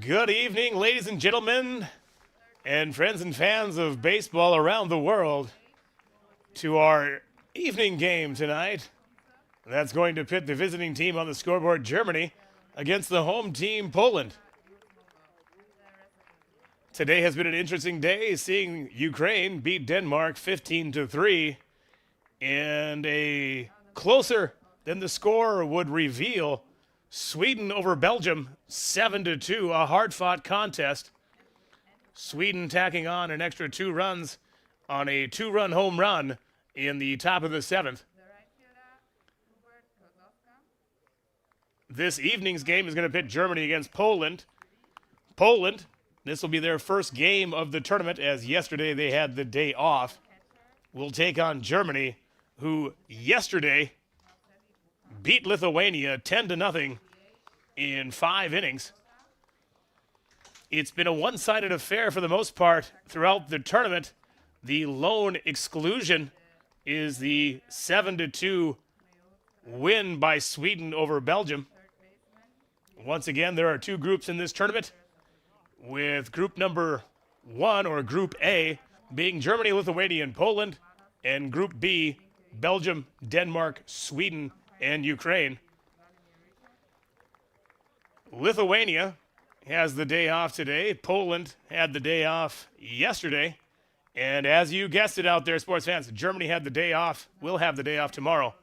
Good evening, ladies and gentlemen, and friends and fans of baseball around the world, to our evening game tonight. That's going to pit the visiting team on the scoreboard, Germany, against the home team, Poland. Today has been an interesting day, seeing Ukraine beat Denmark 15-3, and a closer than the score would reveal, Sweden over Belgium 7-2, a hard-fought contest. Sweden tacking on an extra 2 runs on a 2-run home run in the top of the 7th. This evening's game is going to pit Germany against Poland. Poland, this will be their first game of the tournament, as yesterday they had the day off, will take on Germany, who yesterday beat Lithuania 10-0 in 5 innings. It's been a one-sided affair for the most part throughout the tournament. The lone exclusion is the 7-2 win by Sweden over Belgium. Once again, there are 2 groups in this tournament, with group number 1, or Group A, being Germany, Lithuania, and Poland, and Group B, Belgium, Denmark, Sweden, and Ukraine. Lithuania has the day off today. Poland had the day off yesterday. And as you guessed it out there, sports fans, Germany had the day off, will have the day off tomorrow.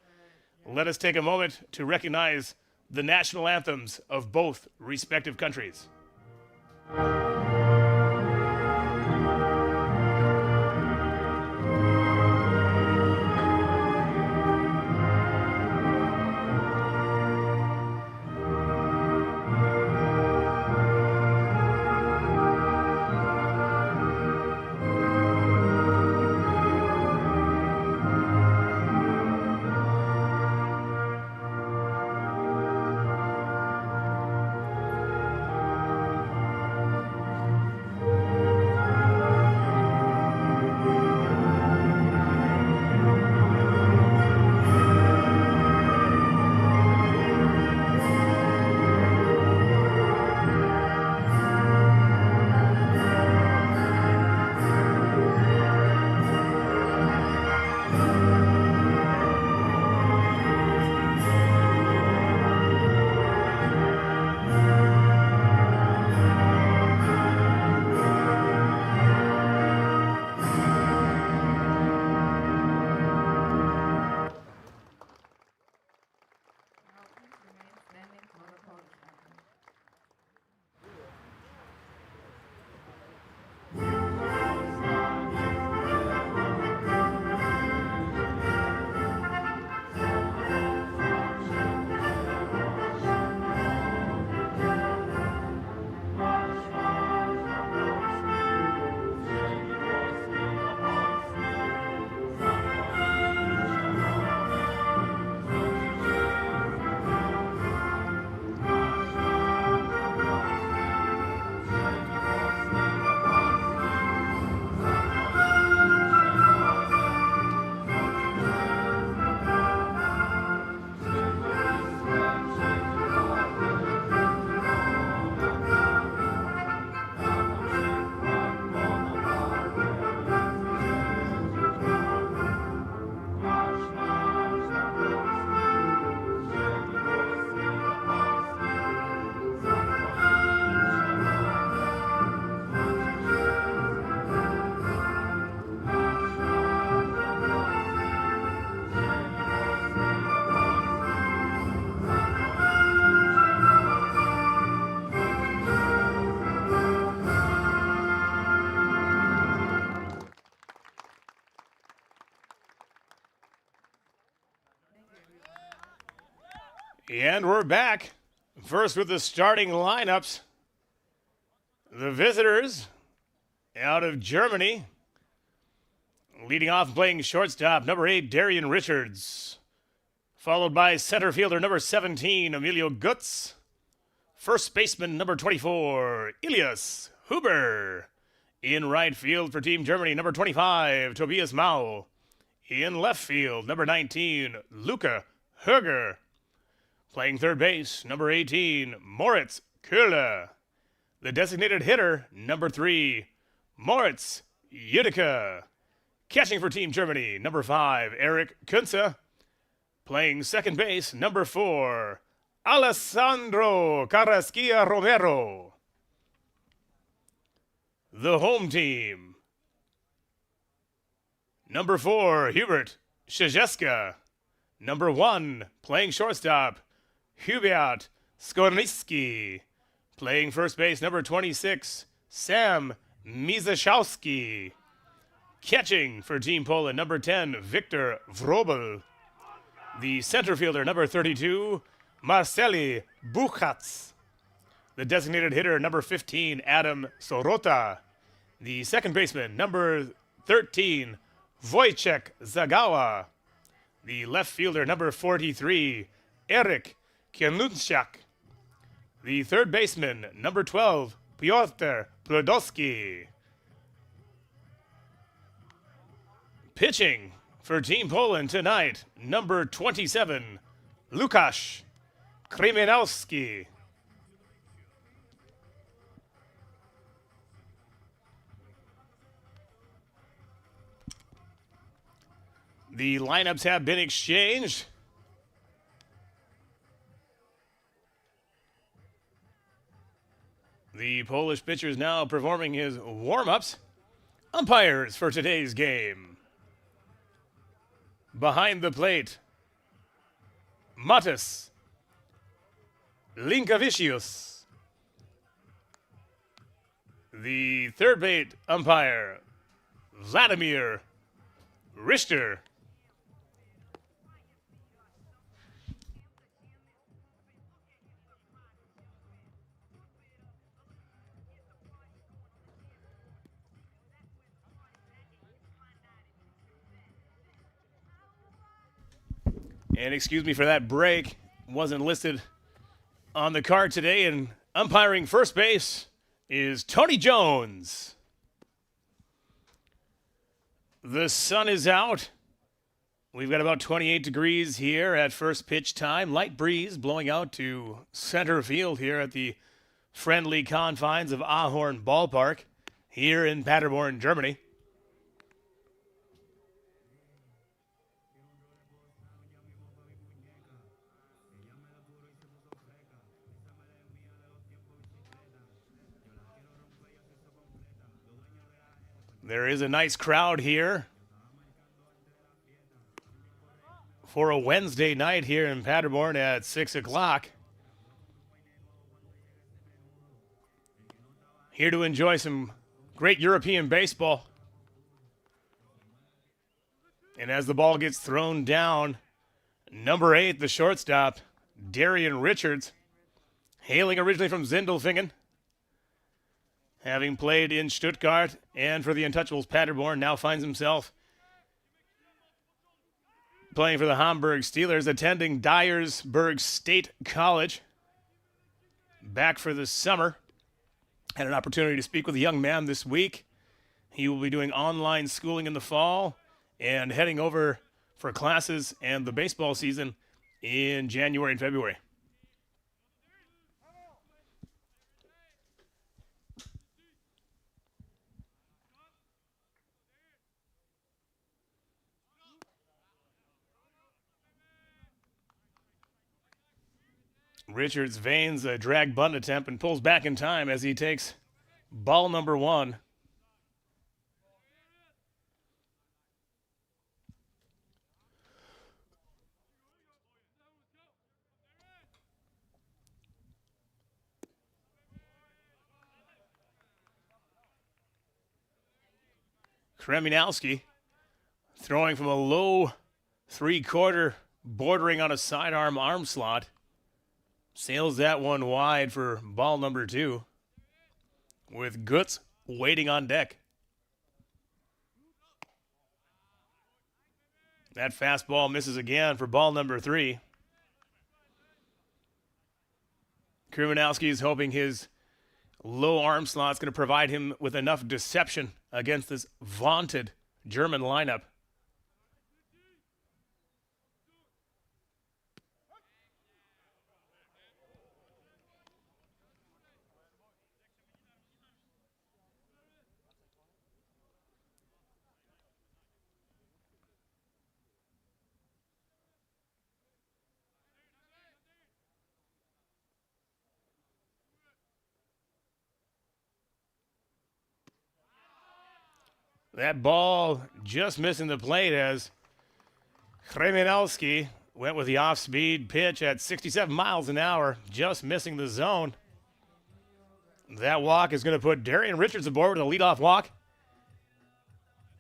Let us take a moment to recognize the national anthems of both respective countries. And we're back. First with the starting lineups. The visitors out of Germany. Leading off playing shortstop, number 8, Darian Richards. followed by center fielder number 17, Emilio Gutz. First baseman number 24, Elias Huber. In right field for Team Germany, number 25, Tobias Mau. In left field, number 19, Luca Höger. Playing third base, number 18, Moritz Köhler. The designated hitter, number 3, Moritz Utica. Catching for Team Germany, number 5, Eric Kunze. Playing second base, number 4, Alessandro Carrasquilla Romero. The home team, number 4, Hubert Szyszewska. Number 1, playing shortstop, Hubert Skornicki. Playing first base, number 26, Sam Mizaszowski. Catching for Team Poland, number 10, Victor Wrobel. The center fielder, number 32, Marceli Buchacz. The designated hitter, number 15, Adam Sorota. The second baseman, number 13, Wojciech Zagawa. The left fielder, number 43, Eric Kianunczak. The third baseman, number 12, Piotr Plodowski. Pitching for Team Poland tonight, number 27, Łukasz Kryminowski. The lineups have been exchanged. The Polish pitcher is now performing his warm-ups. Umpires for today's game. Behind the plate, Matas Linkavicius. The third base umpire, Vladimir Richter. And excuse me for that break. Wasn't listed on the card today. And umpiring first base is Tony Jones. The sun is out. We've got about 28 degrees here at first pitch time. Light breeze blowing out to center field here at the friendly confines of Ahorn Ballpark here in Paderborn, Germany. There is a nice crowd here for a Wednesday night here in Paderborn at 6 o'clock. Here to enjoy some great European baseball. And as the ball gets thrown down, number 8, the shortstop, Darian Richards, hailing originally from Sindelfingen, having played in Stuttgart and for the Untouchables Paderborn, now finds himself playing for the Hamburg Steelers, attending Dyersburg State College. Back for the summer. Had an opportunity to speak with a young man this week. He will be doing online schooling in the fall and heading over for classes and the baseball season in January and February. Richards veins a drag bunt attempt and pulls back in time as he takes ball number 1. Kreminowski throwing from a low 3/4, bordering on a sidearm arm slot. Sails that one wide for ball number 2, with Gutz waiting on deck. That fastball misses again for ball number 3. Kriminowski is hoping his low arm slot is going to provide him with enough deception against this vaunted German lineup. That ball just missing the plate as Kreminowski went with the off-speed pitch at 67 miles an hour, just missing the zone. That walk is going to put Darian Richards aboard with a leadoff walk.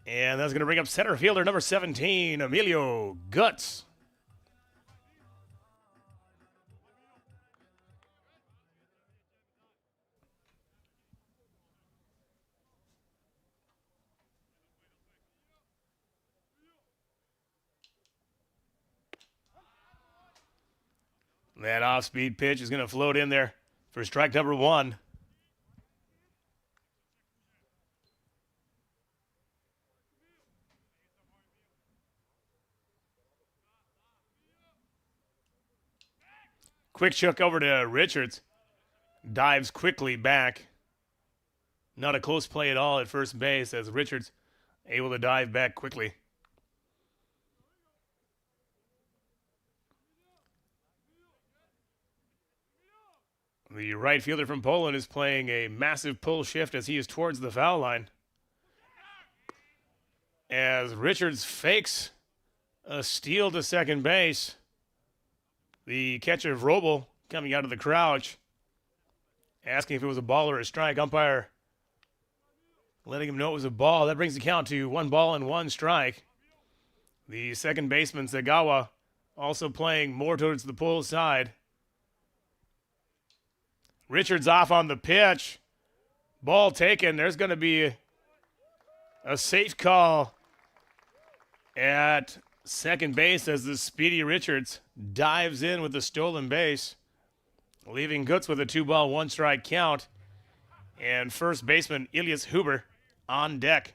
And that's going to bring up center fielder number 17, Emilio Guts. That off-speed pitch is going to float in there for strike number 1. Quick choke over to Richards. Dives quickly back. Not a close play at all at first base as Richards able to dive back quickly. The right fielder from Poland is playing a massive pull shift as he is towards the foul line. As Richards fakes a steal to second base. The catcher, Vrobel, coming out of the crouch, asking if it was a ball or a strike. Umpire letting him know it was a ball. That brings the count to 1 ball and 1 strike. The second baseman, Sagawa, also playing more towards the pull side. Richards off on the pitch. Ball taken. There's going to be a safe call at second base as the speedy Richards dives in with the stolen base, leaving Guts with a 2-ball, 1 strike count. And first baseman Elias Huber on deck.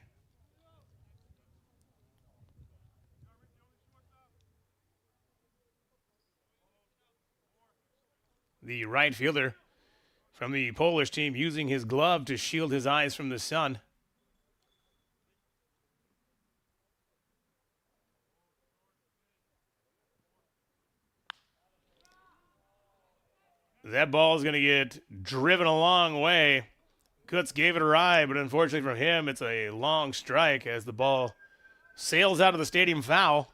The right fielder from the Polish team using his glove to shield his eyes from the sun. That ball is going to get driven a long way. Guts gave it a ride, but unfortunately for him, it's a long strike as the ball sails out of the stadium foul.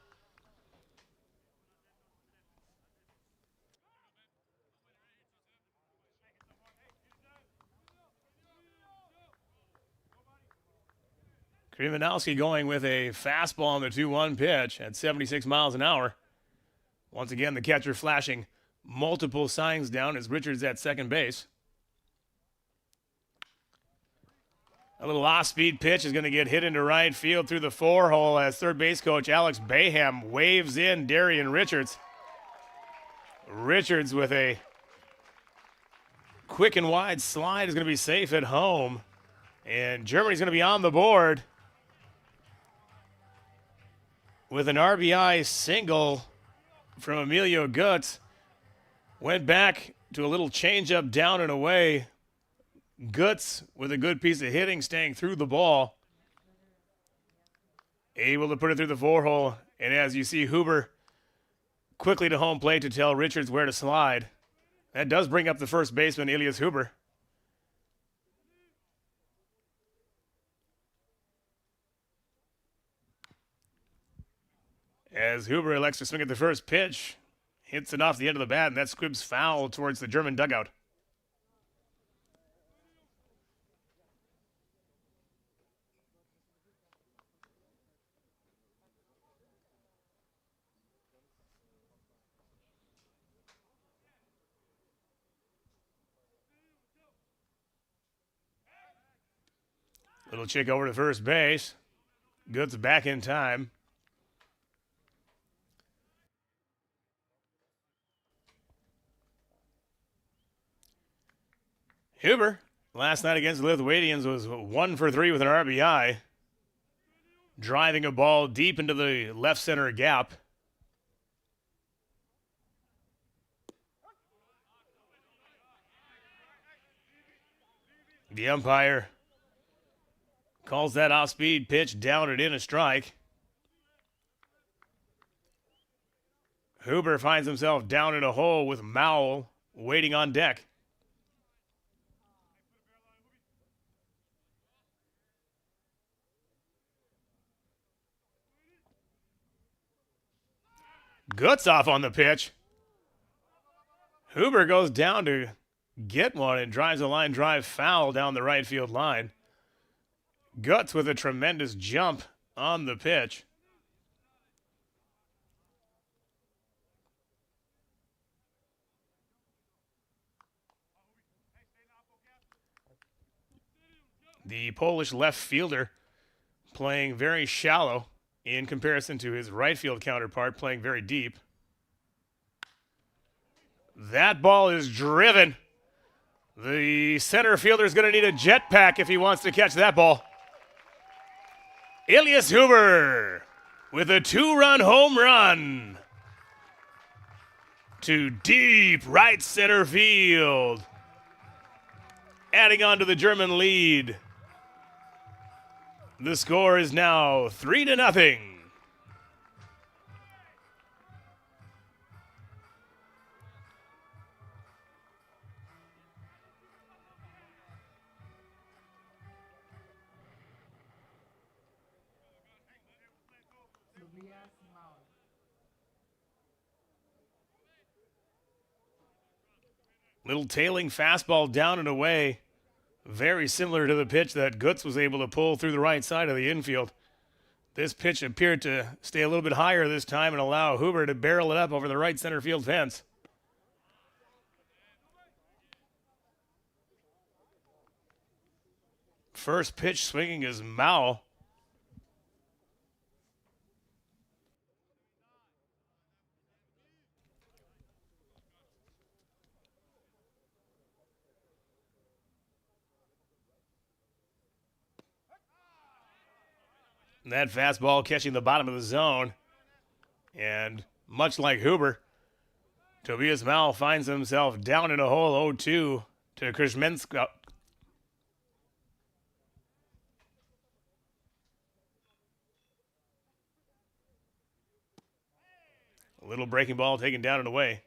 Kriminowski going with a fastball on the 2-1 pitch at 76 miles an hour. Once again, the catcher flashing multiple signs down as Richards at second base. A little off-speed pitch is going to get hit into right field through the 4-hole as third base coach Alex Bayham waves in Darian Richards. Richards with a quick and wide slide is going to be safe at home. And Germany's going to be on the board with an RBI single from Emilio Guts. Went back to a little changeup down and away. Guts with a good piece of hitting, staying through the ball. Able to put it through the 4-hole. And as you see, Huber quickly to home plate to tell Richards where to slide. That does bring up the first baseman, Elias Huber. As Huber elects to swing at the first pitch, hits it off the end of the bat, and that squibs foul towards the German dugout. Little chick over to first base. Guts back in time. Huber, last night against the Lithuanians, was 1 for 3 with an RBI, driving a ball deep into the left center gap. The umpire calls that off-speed pitch down and in, a strike. Huber finds himself down in a hole with Mowell waiting on deck. Gutsoff on the pitch. Huber goes down to get one and drives a line drive foul down the right field line. Guts with a tremendous jump on the pitch. The Polish left fielder playing very shallow in comparison to his right field counterpart playing very deep. That ball is driven. The center fielder is going to need a jetpack if he wants to catch that ball. Elias Huber with a 2-run home run to deep right center field, adding on to the German lead. The score is now 3-0. Little tailing fastball down and away. Very similar to the pitch that Guts was able to pull through the right side of the infield. This pitch appeared to stay a little bit higher this time and allow Huber to barrel it up over the right center field fence. First pitch swinging is Mao. That fastball catching the bottom of the zone. And much like Huber, Tobias Mao finds himself down in a hole 0-2 to Kuzminska. A little breaking ball taken down and away.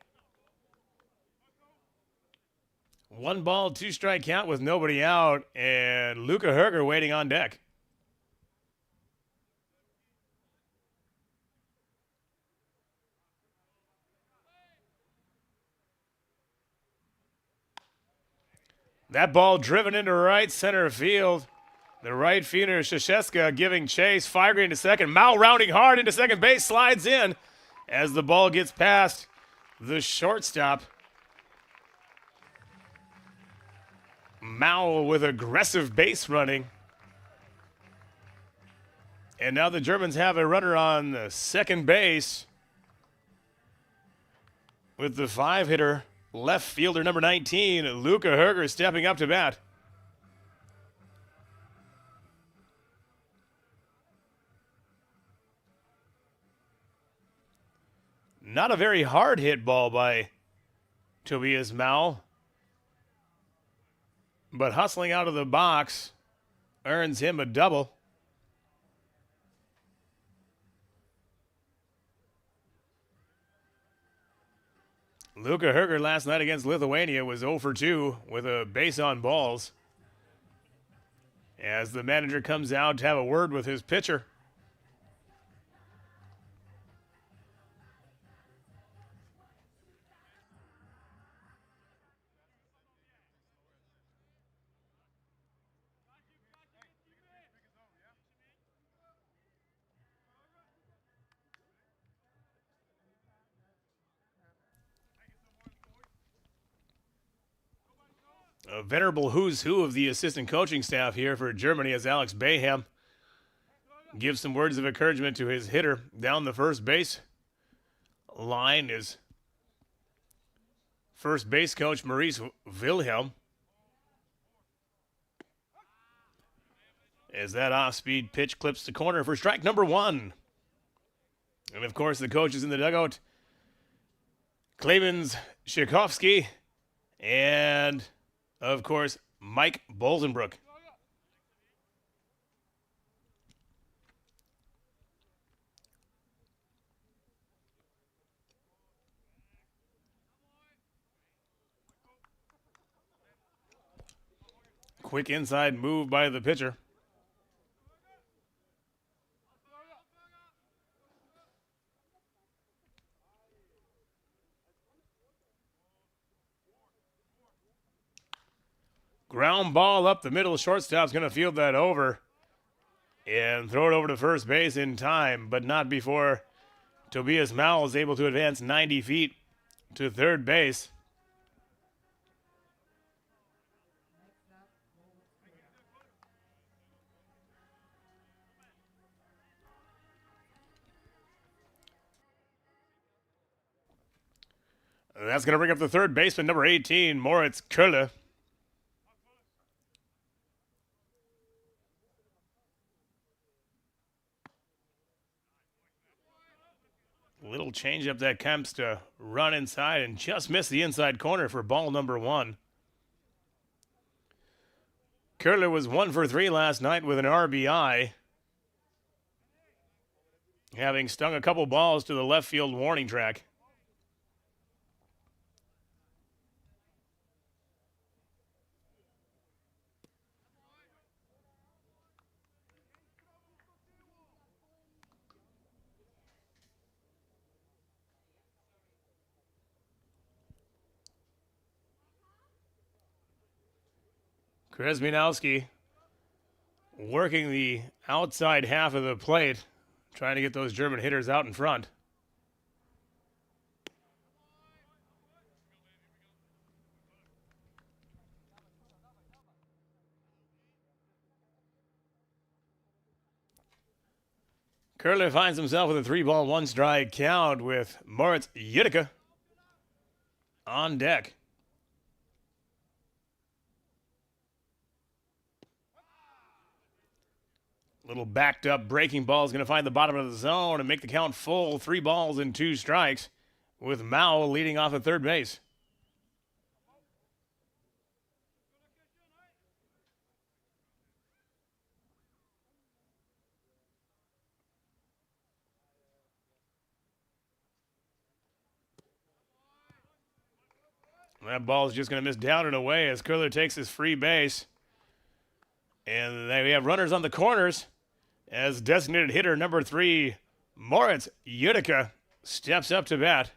1 ball, 2 strike count with nobody out, and Luca Herger waiting on deck. That ball driven into right center field. The right fielder, Shashevska, giving chase, firing into second. Mao rounding hard into second base, slides in as the ball gets past the shortstop. Mao with aggressive base running. And now the Germans have a runner on the second base with the 5-hitter. Left fielder number 19, Luca Herger, stepping up to bat. Not a very hard hit ball by Tobias Mao, but hustling out of the box earns him a double. Luca Herger last night against Lithuania was 0 for 2 with a base on balls. As the manager comes out to have a word with his pitcher. A venerable who's who of the assistant coaching staff here for Germany as Alex Bayham gives some words of encouragement to his hitter down the first base line. Is first base coach Maurice Wilhelm. as that off-speed pitch clips the corner for strike number 1. And, of course, the coaches in the dugout, Clemens Shikovsky and, of course, Mike Bolzenbrook. Quick inside move by the pitcher. Ground ball up the middle. Shortstop's going to field that over and throw it over to first base in time, but not before Tobias Mowell is able to advance 90 feet to third base. That's going to bring up the third baseman, number 18, Moritz Köhler. Little changeup that comes to run inside and just miss the inside corner for ball number 1. Köhler was 1 for 3 last night with an RBI, having stung a couple balls to the left field warning track. Kresminowski working the outside half of the plate, trying to get those German hitters out in front. Köhler finds himself with a 3-ball, 1-strike count with Moritz Utica on deck. Little backed up breaking ball is going to find the bottom of the zone and make the count full. 3 balls and 2 strikes with Mao leading off at third base. That ball is just going to miss down and away as Köhler takes his free base. And then we have runners on the corners as designated hitter number 3, Moritz Utica, steps up to bat.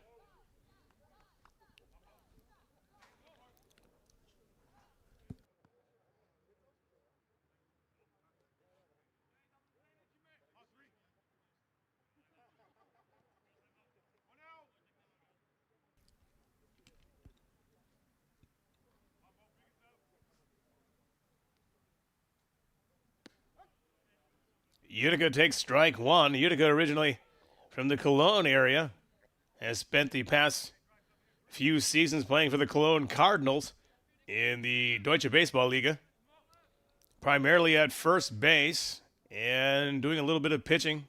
Utica takes strike 1. Utica, originally from the Cologne area, has spent the past few seasons playing for the Cologne Cardinals in the Deutsche Baseball Liga, primarily at first base and doing a little bit of pitching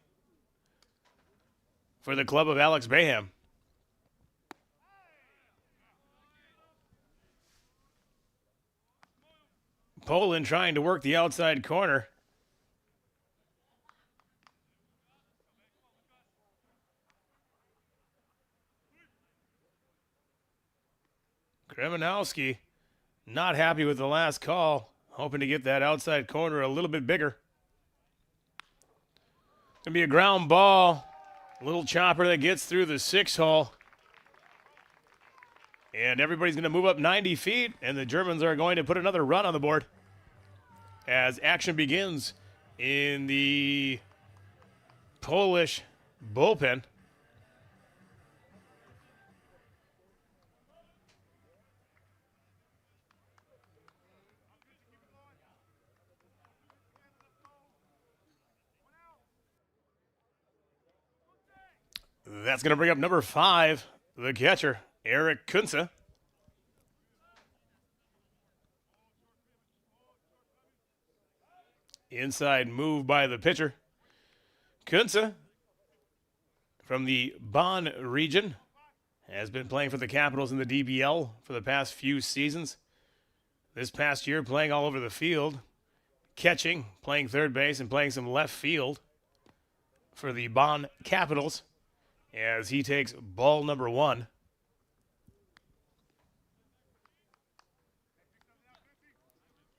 for the club of Alex Bayham. Poland trying to work the outside corner. Kremenowski not happy with the last call, hoping to get that outside corner a little bit bigger. It's going to be a ground ball. A little chopper that gets through the 6-hole. And everybody's going to move up 90 feet, and the Germans are going to put another run on the board as action begins in the Polish bullpen. That's going to bring up number 5, the catcher, Eric Kunze. Inside move by the pitcher. Kunze from the Bonn region has been playing for the Capitals in the DBL for the past few seasons. This past year playing all over the field, catching, playing third base, and playing some left field for the Bonn Capitals as he takes ball number 1.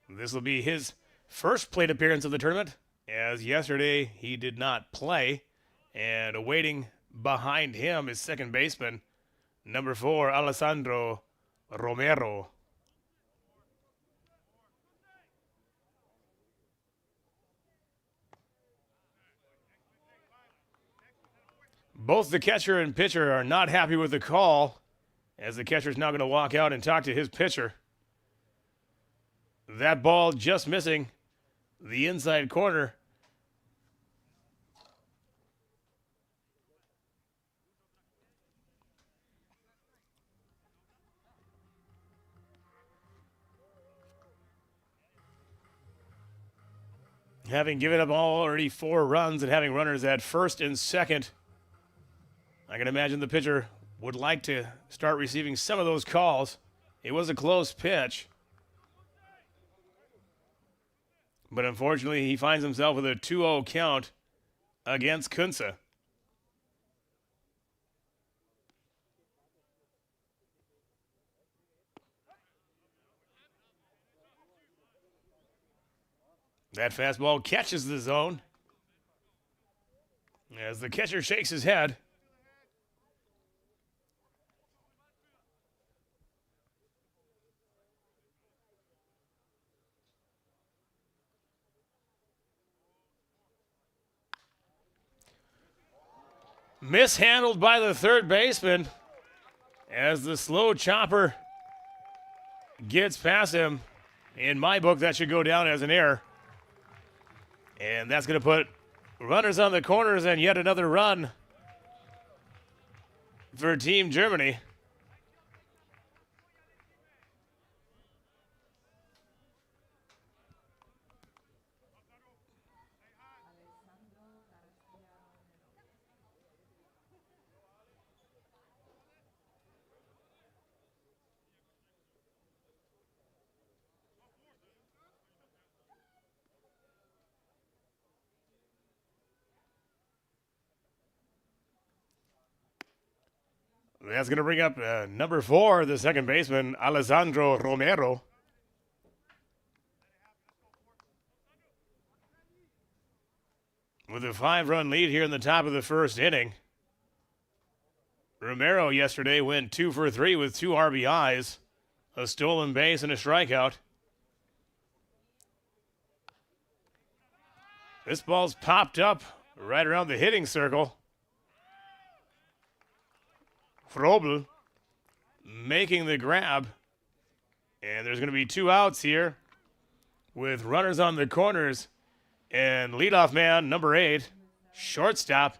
This will be his first plate appearance of the tournament, as yesterday he did not play. And awaiting behind him is second baseman, number 4, Alessandro Romero. Both the catcher and pitcher are not happy with the call, as the catcher is now going to walk out and talk to his pitcher. That ball just missing the inside corner. Having given up already 4 runs and having runners at first and second, I can imagine the pitcher would like to start receiving some of those calls. It was a close pitch, but unfortunately he finds himself with a 2-0 count against Kunze. That fastball catches the zone as the catcher shakes his head. Mishandled by the third baseman as the slow chopper gets past him. In my book, that should go down as an error. And that's going to put runners on the corners and yet another run for Team Germany. That's going to bring up number 4, the second baseman, Alessandro Romero. With a 5-run lead here in the top of the first inning. Romero yesterday went 2 for 3 with 2 RBIs, a stolen base, and a strikeout. This ball's popped up right around the hitting circle. Frobel making the grab. And there's going to be 2 outs here with runners on the corners. And leadoff man, number 8, shortstop,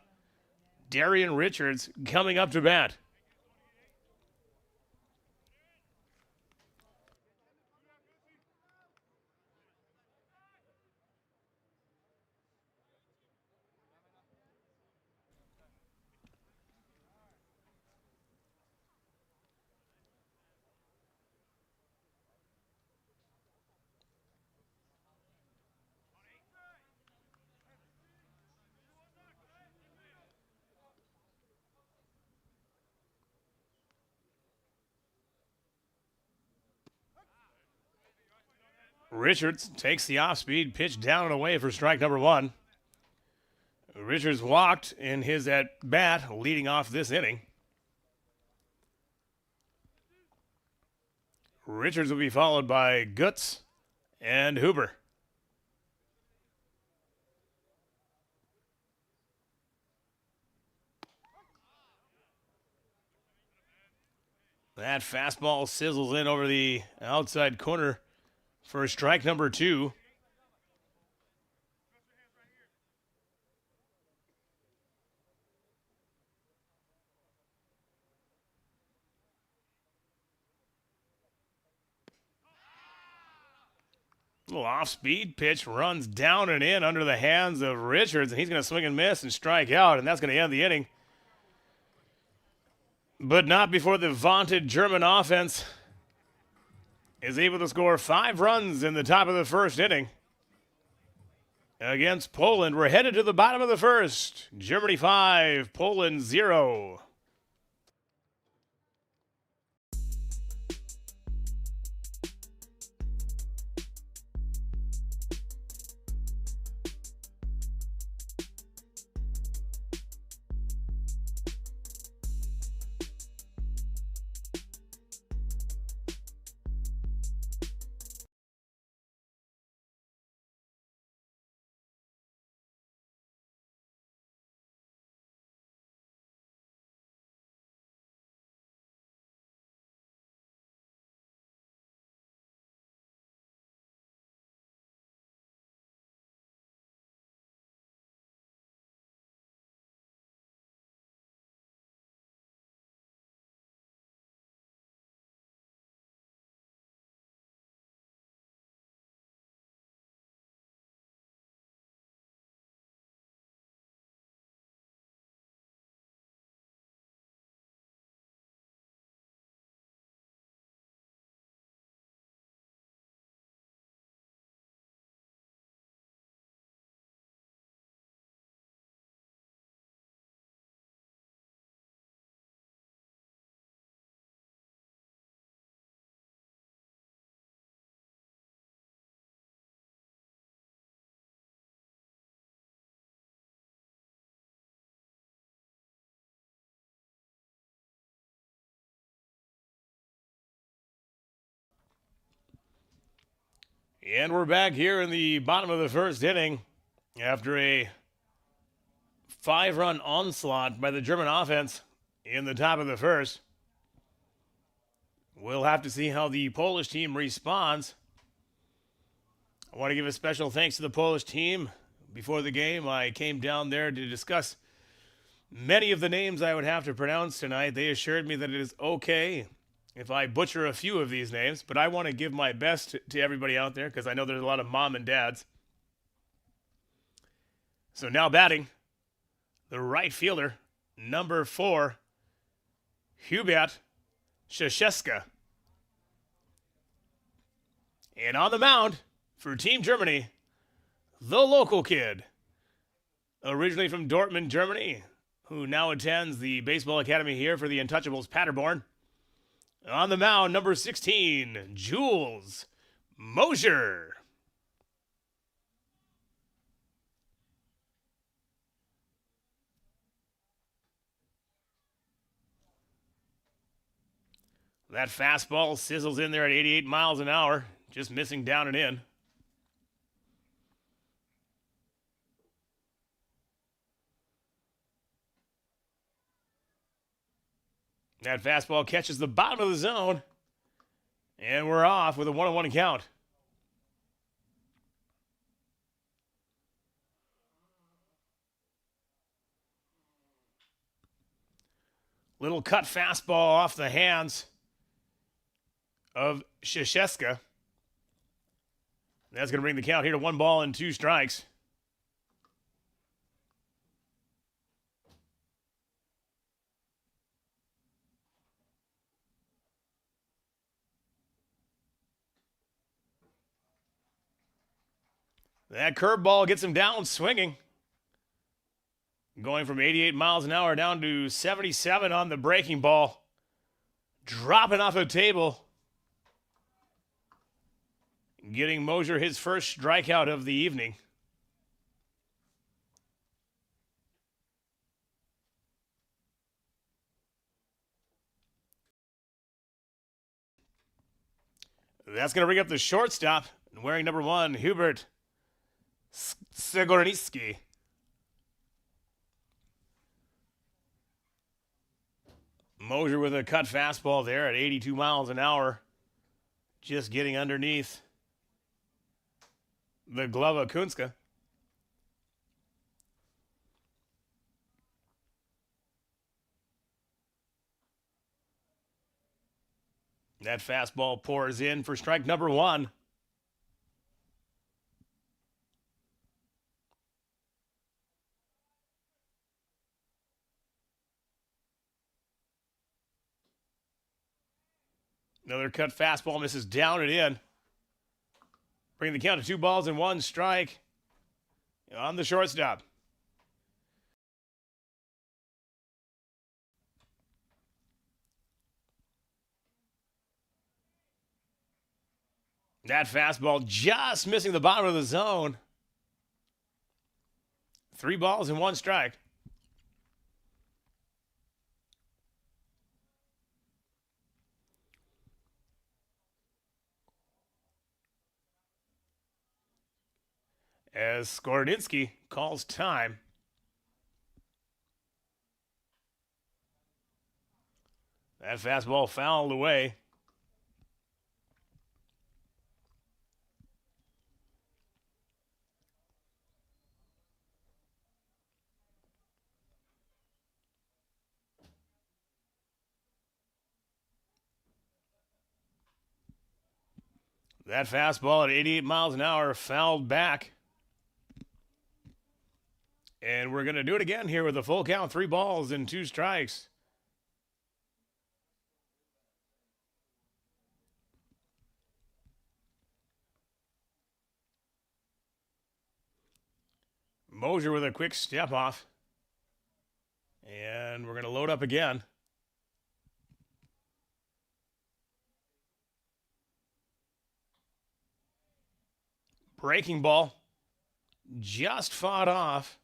Darian Richards, coming up to bat. Richards takes the off-speed pitch down and away for strike number 1. Richards walked in his at-bat leading off this inning. Richards will be followed by Gutz and Huber. That fastball sizzles in over the outside corner for strike number 2. Little off-speed pitch runs down and in under the hands of Richards, and he's going to swing and miss and strike out, and that's going to end the inning. But not before the vaunted German offense is able to score 5 runs in the top of the first inning. Against Poland, we're headed to the bottom of the first. Germany 5, Poland 0. And we're back here in the bottom of the first inning after a 5-run onslaught by the German offense in the top of the first. We'll have to see how the Polish team responds. I want to give a special thanks to the Polish team. Before the game, I came down there to discuss many of the names I would have to pronounce tonight. They assured me that it is okay if I butcher a few of these names, but I want to give my best to everybody out there because I know there's a lot of mom and dads. So now batting, the right fielder, number 4, Hubert Szeszka. And on the mound for Team Germany, the local kid, originally from Dortmund, Germany, who now attends the baseball academy here for the Untouchables Paderborn. On the mound, number 16, Jules Mosier. That fastball sizzles in there at 88 miles an hour, just missing down and in. That fastball catches the bottom of the zone, and we're off with a 1-1 count. Little cut fastball off the hands of Szeszka. That's going to bring the count here to 1-2 strikes. That curveball gets him down swinging. Going from 88 miles an hour down to 77 on the breaking ball. Dropping off the table. Getting Mosier his first strikeout of the evening. That's going to bring up the shortstop. Wearing number 1, Hubert Sigornicki. Mosier with a cut fastball there at 82 miles an hour. Just getting underneath the glove of Kunska. That fastball pours in for strike number 1. Another cut fastball misses down and in. Bringing the count to 2 balls and 1 strike on the shortstop. That fastball just missing the bottom of the zone. 3 balls and 1 strike. As Skordinski calls time. That fastball fouled away. That fastball at 88 miles an hour fouled back. And we're going to do it again here with a full count, 3 balls and 2 strikes. Mosier with a quick step off. And we're going to load up again. Breaking ball. Just fought off.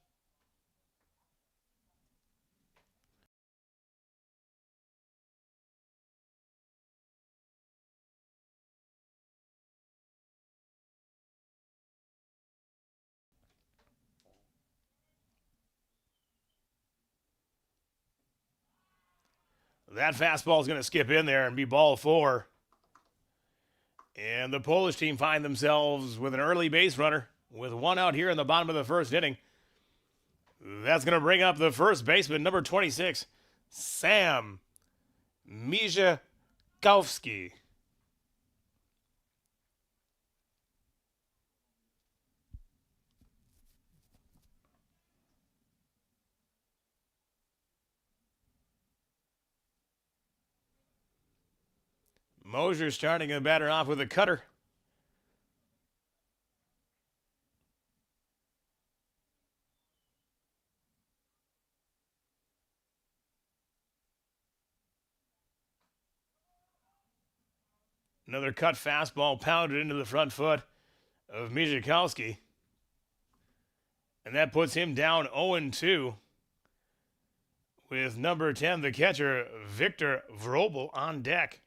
That fastball is going to skip in there and be ball 4. And the Polish team find themselves with an early base runner with 1 out here in the bottom of the first inning. That's going to bring up the first baseman, number 26, Sam Mijakowski. Mosier starting the batter off with a cutter. Another cut fastball pounded into the front foot of Mijakowski. And that puts him down 0-2 with number 10, the catcher, Victor Vrobel, on deck.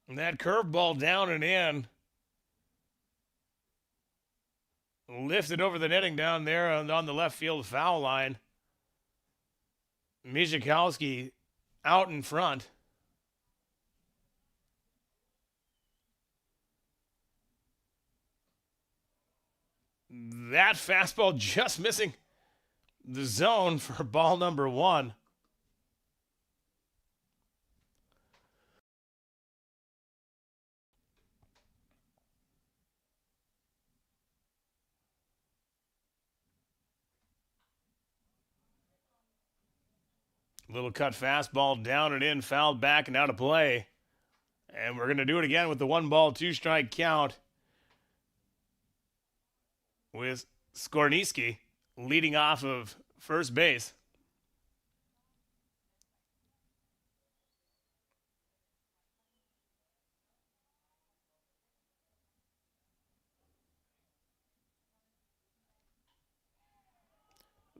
And that curveball down and in. Lifted over the netting down there on the left field foul line. Mijakowski out in front. That fastball just missing the zone for ball number 1. Little cut fastball down and in, fouled back and out of play. And we're going to do it again with the 1 ball, 2 strike count with Skornicki leading off of first base.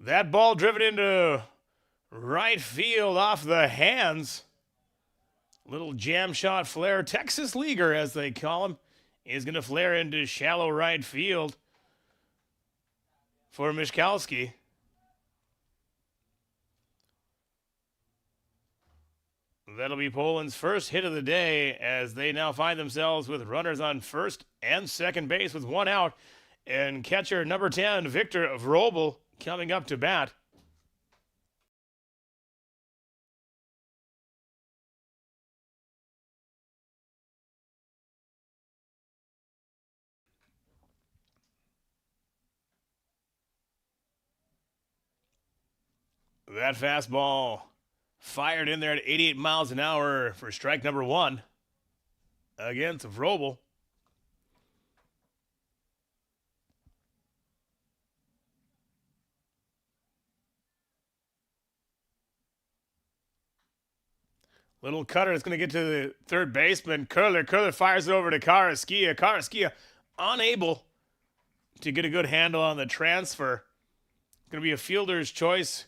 That ball driven into right field off the hands. Little jam shot flare. Texas Leaguer, as they call him, is going to flare into shallow right field for Mijakowski. That'll be Poland's first hit of the day as they now find themselves with runners on first and second base with 1 out. And catcher number 10, Victor Vrobel, coming up to bat. That fastball fired in there at 88 miles an hour for strike number 1 against Vrobel. Little cutter is going to get to the third baseman. Curler fires it over to Carrasquilla. Carrasquilla unable to get a good handle on the transfer. Going to be a fielder's choice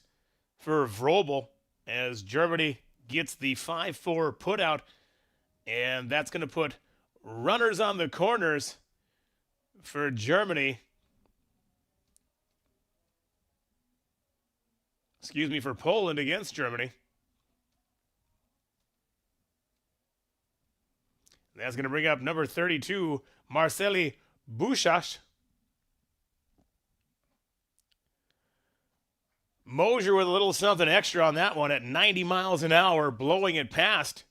for Vrobel as Germany gets the 5-4 putout. And that's going to put runners on the corners for Germany. For Poland against Germany. That's going to bring up number 32, Marceli Bouchach. Mosier with a little something extra on that one at 90 miles an hour, blowing it past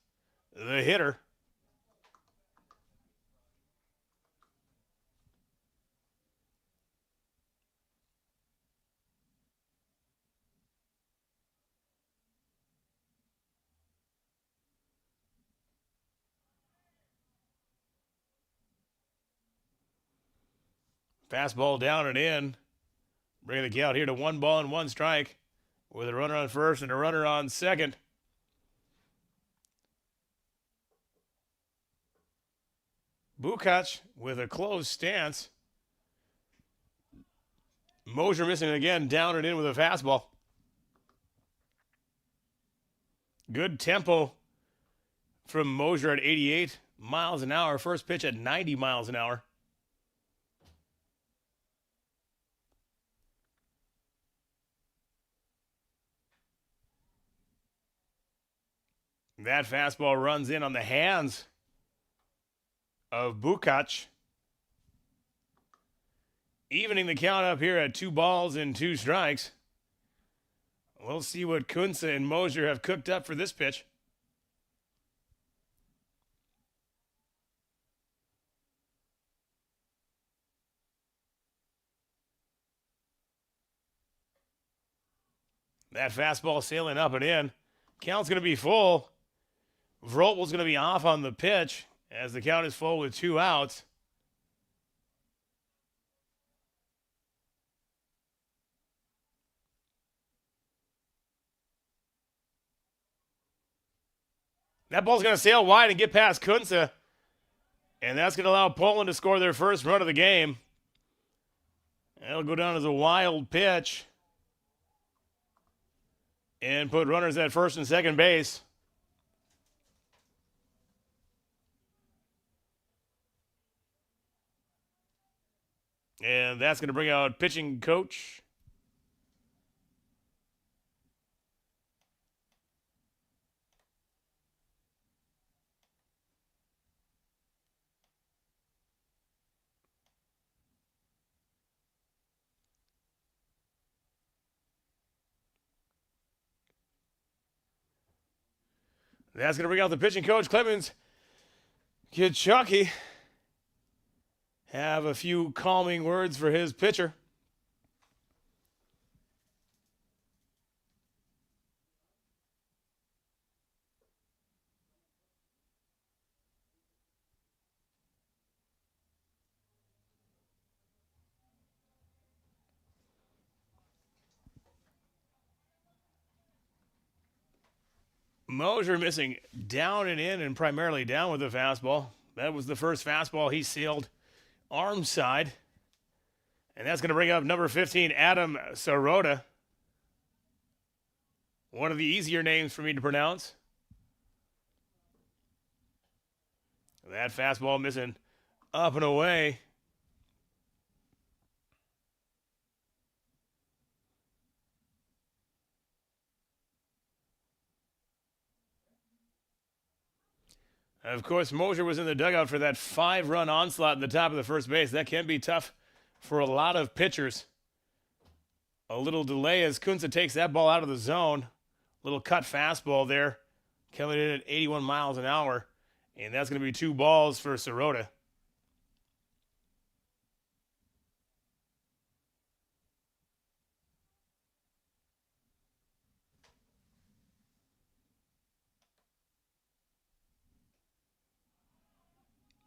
the hitter. Fastball down and in. Bringing the count here to 1 ball and 1 strike with a runner on first and a runner on second. Bouchach with a closed stance. Mosier missing again, down and in with a fastball. Good tempo from Mosier at 88 miles an hour. First pitch at 90 miles an hour. That fastball runs in on the hands of Bouchach. Evening the count up here at 2 balls and 2 strikes. We'll see what Kunze and Mosier have cooked up for this pitch. That fastball sailing up and in. Count's going to be full. Vrobel's going to be off on the pitch as the count is full with 2 outs. That ball's going to sail wide and get past Kunze. And that's going to allow Poland to score their first run of the game. That'll go down as a wild pitch. And put runners at first and second base. And that's going to bring out pitching coach. That's going to bring out the pitching coach, Clemens Kitchucky. Have a few calming words for his pitcher. Mosier missing down and in and primarily down with the fastball. That was the first fastball he sailed arm side. And that's going to bring up number 15, Adam Sirota. One of the easier names for me to pronounce. That fastball missing up and away. Of course, Mosier was in the dugout for that 5-run onslaught in the top of the first base. That can be tough for a lot of pitchers. A little delay as Kunze takes that ball out of the zone. Little cut fastball there, coming in at 81 miles an hour. And that's going to be 2 balls for Sirota.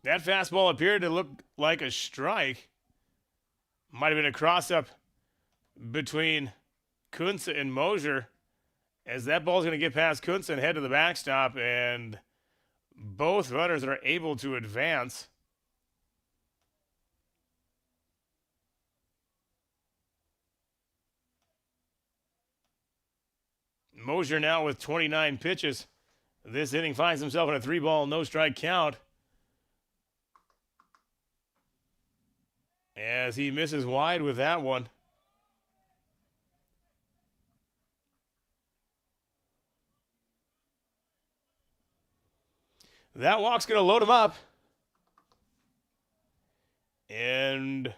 That fastball appeared to look like a strike. Might have been a cross-up between Kuntz and Mosier, as that ball's going to get past Kuntz and head to the backstop, and both runners are able to advance. Mosier now with 29 pitches. This inning finds himself in a 3-ball, no-strike count, as he misses wide with that one. That walk's going to load him up. And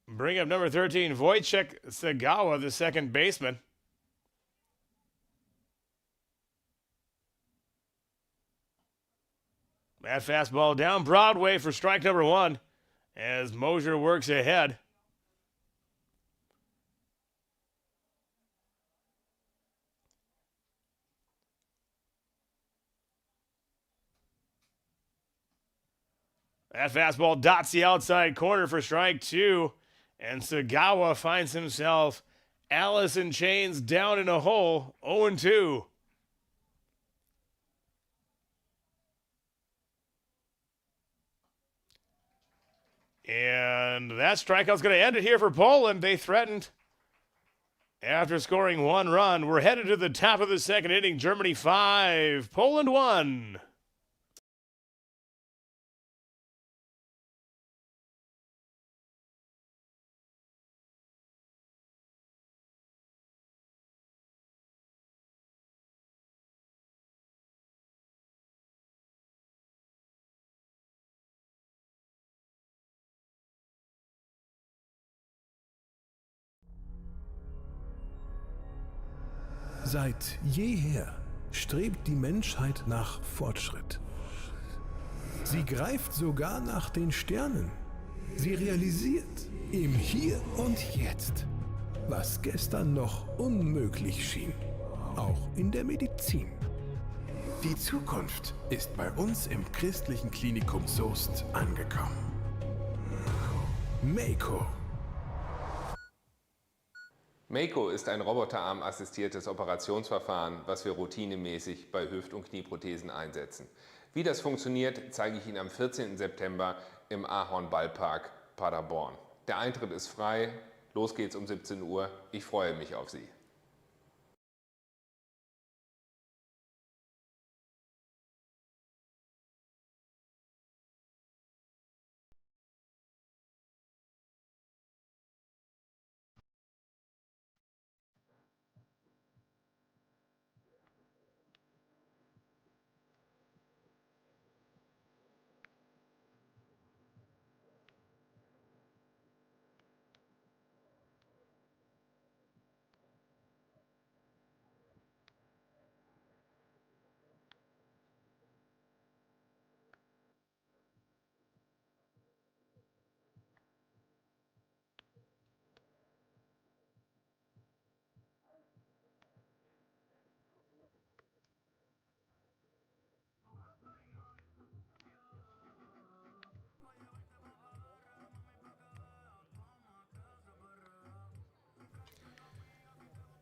bring up number 13, Wojciech Sagawa, the second baseman. That fastball down Broadway for strike number 1 as Mosier works ahead. That fastball dots the outside corner for strike 2, and Sagawa finds himself Alice in Chains down in a hole, 0-2. And that strikeout's going to end it here for Poland. They threatened after scoring 1 run. We're headed to the top of the second inning. Germany 5, Poland 1. Seit jeher strebt die Menschheit nach Fortschritt. Sie greift sogar nach den Sternen. Sie realisiert im Hier und Jetzt, was gestern noch unmöglich schien, auch in der Medizin. Die Zukunft ist bei uns im christlichen Klinikum Soest angekommen. Mako. Mako ist ein roboterarm-assistiertes Operationsverfahren, was wir routinemäßig bei Hüft- und Knieprothesen einsetzen. Wie das funktioniert, zeige ich Ihnen am 14. September im Ahorn-Ballpark Paderborn. Der Eintritt ist frei, los geht's um 17 Uhr, ich freue mich auf Sie.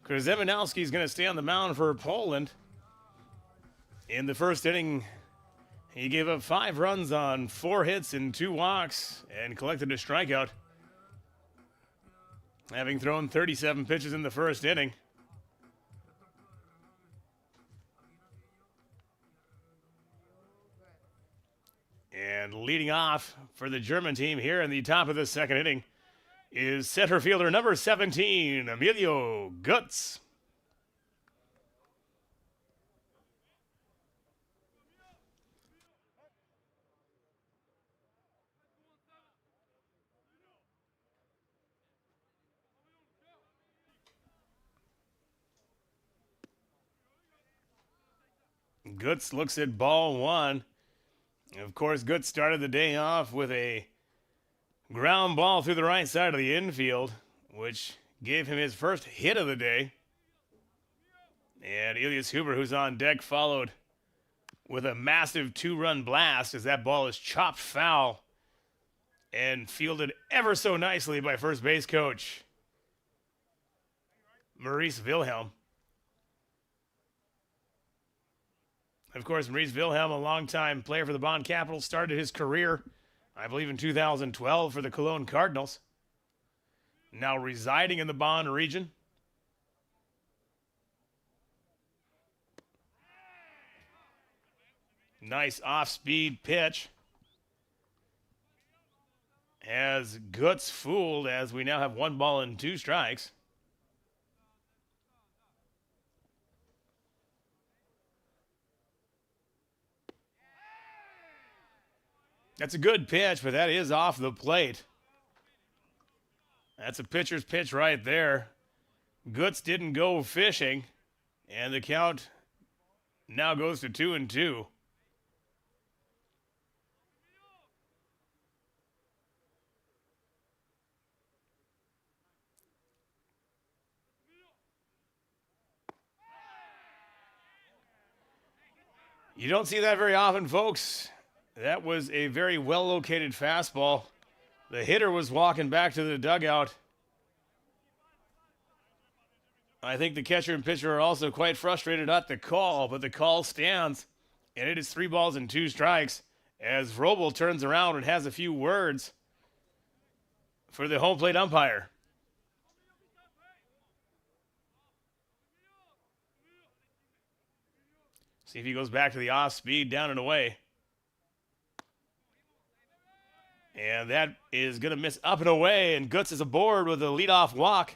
Krzeminowski is going to stay on the mound for Poland. In the first inning, he gave up 5 runs on 4 hits and 2 walks and collected a strikeout, having thrown 37 pitches in the first inning. And leading off for the German team here in the top of the second inning is center fielder number 17, Emilio Gutz. Gutz looks at ball 1. Of course, Gutz started the day off with a ground ball through the right side of the infield, which gave him his first hit of the day. And Elias Huber, who's on deck, followed with a massive 2-run blast as that ball is chopped foul and fielded ever so nicely by first base coach Maurice Wilhelm. Of course, Maurice Wilhelm, a longtime player for the Bonn Capitals, started his career, I believe, in 2012 for the Cologne Cardinals. Now residing in the Bonn region. Nice off-speed pitch. Has Guts fooled as we now have 1 ball and 2 strikes. That's a good pitch, but that is off the plate. That's a pitcher's pitch right there. Guts didn't go fishing, and the count now goes to 2-2. You don't see that very often, folks. That was a very well-located fastball. The hitter was walking back to the dugout. I think the catcher and pitcher are also quite frustrated at the call, but the call stands, and it is 3 balls and 2 strikes as Vrobel turns around and has a few words for the home plate umpire. See if he goes back to the off speed, down and away. And that is going to miss up and away, and Guts is aboard with a leadoff walk.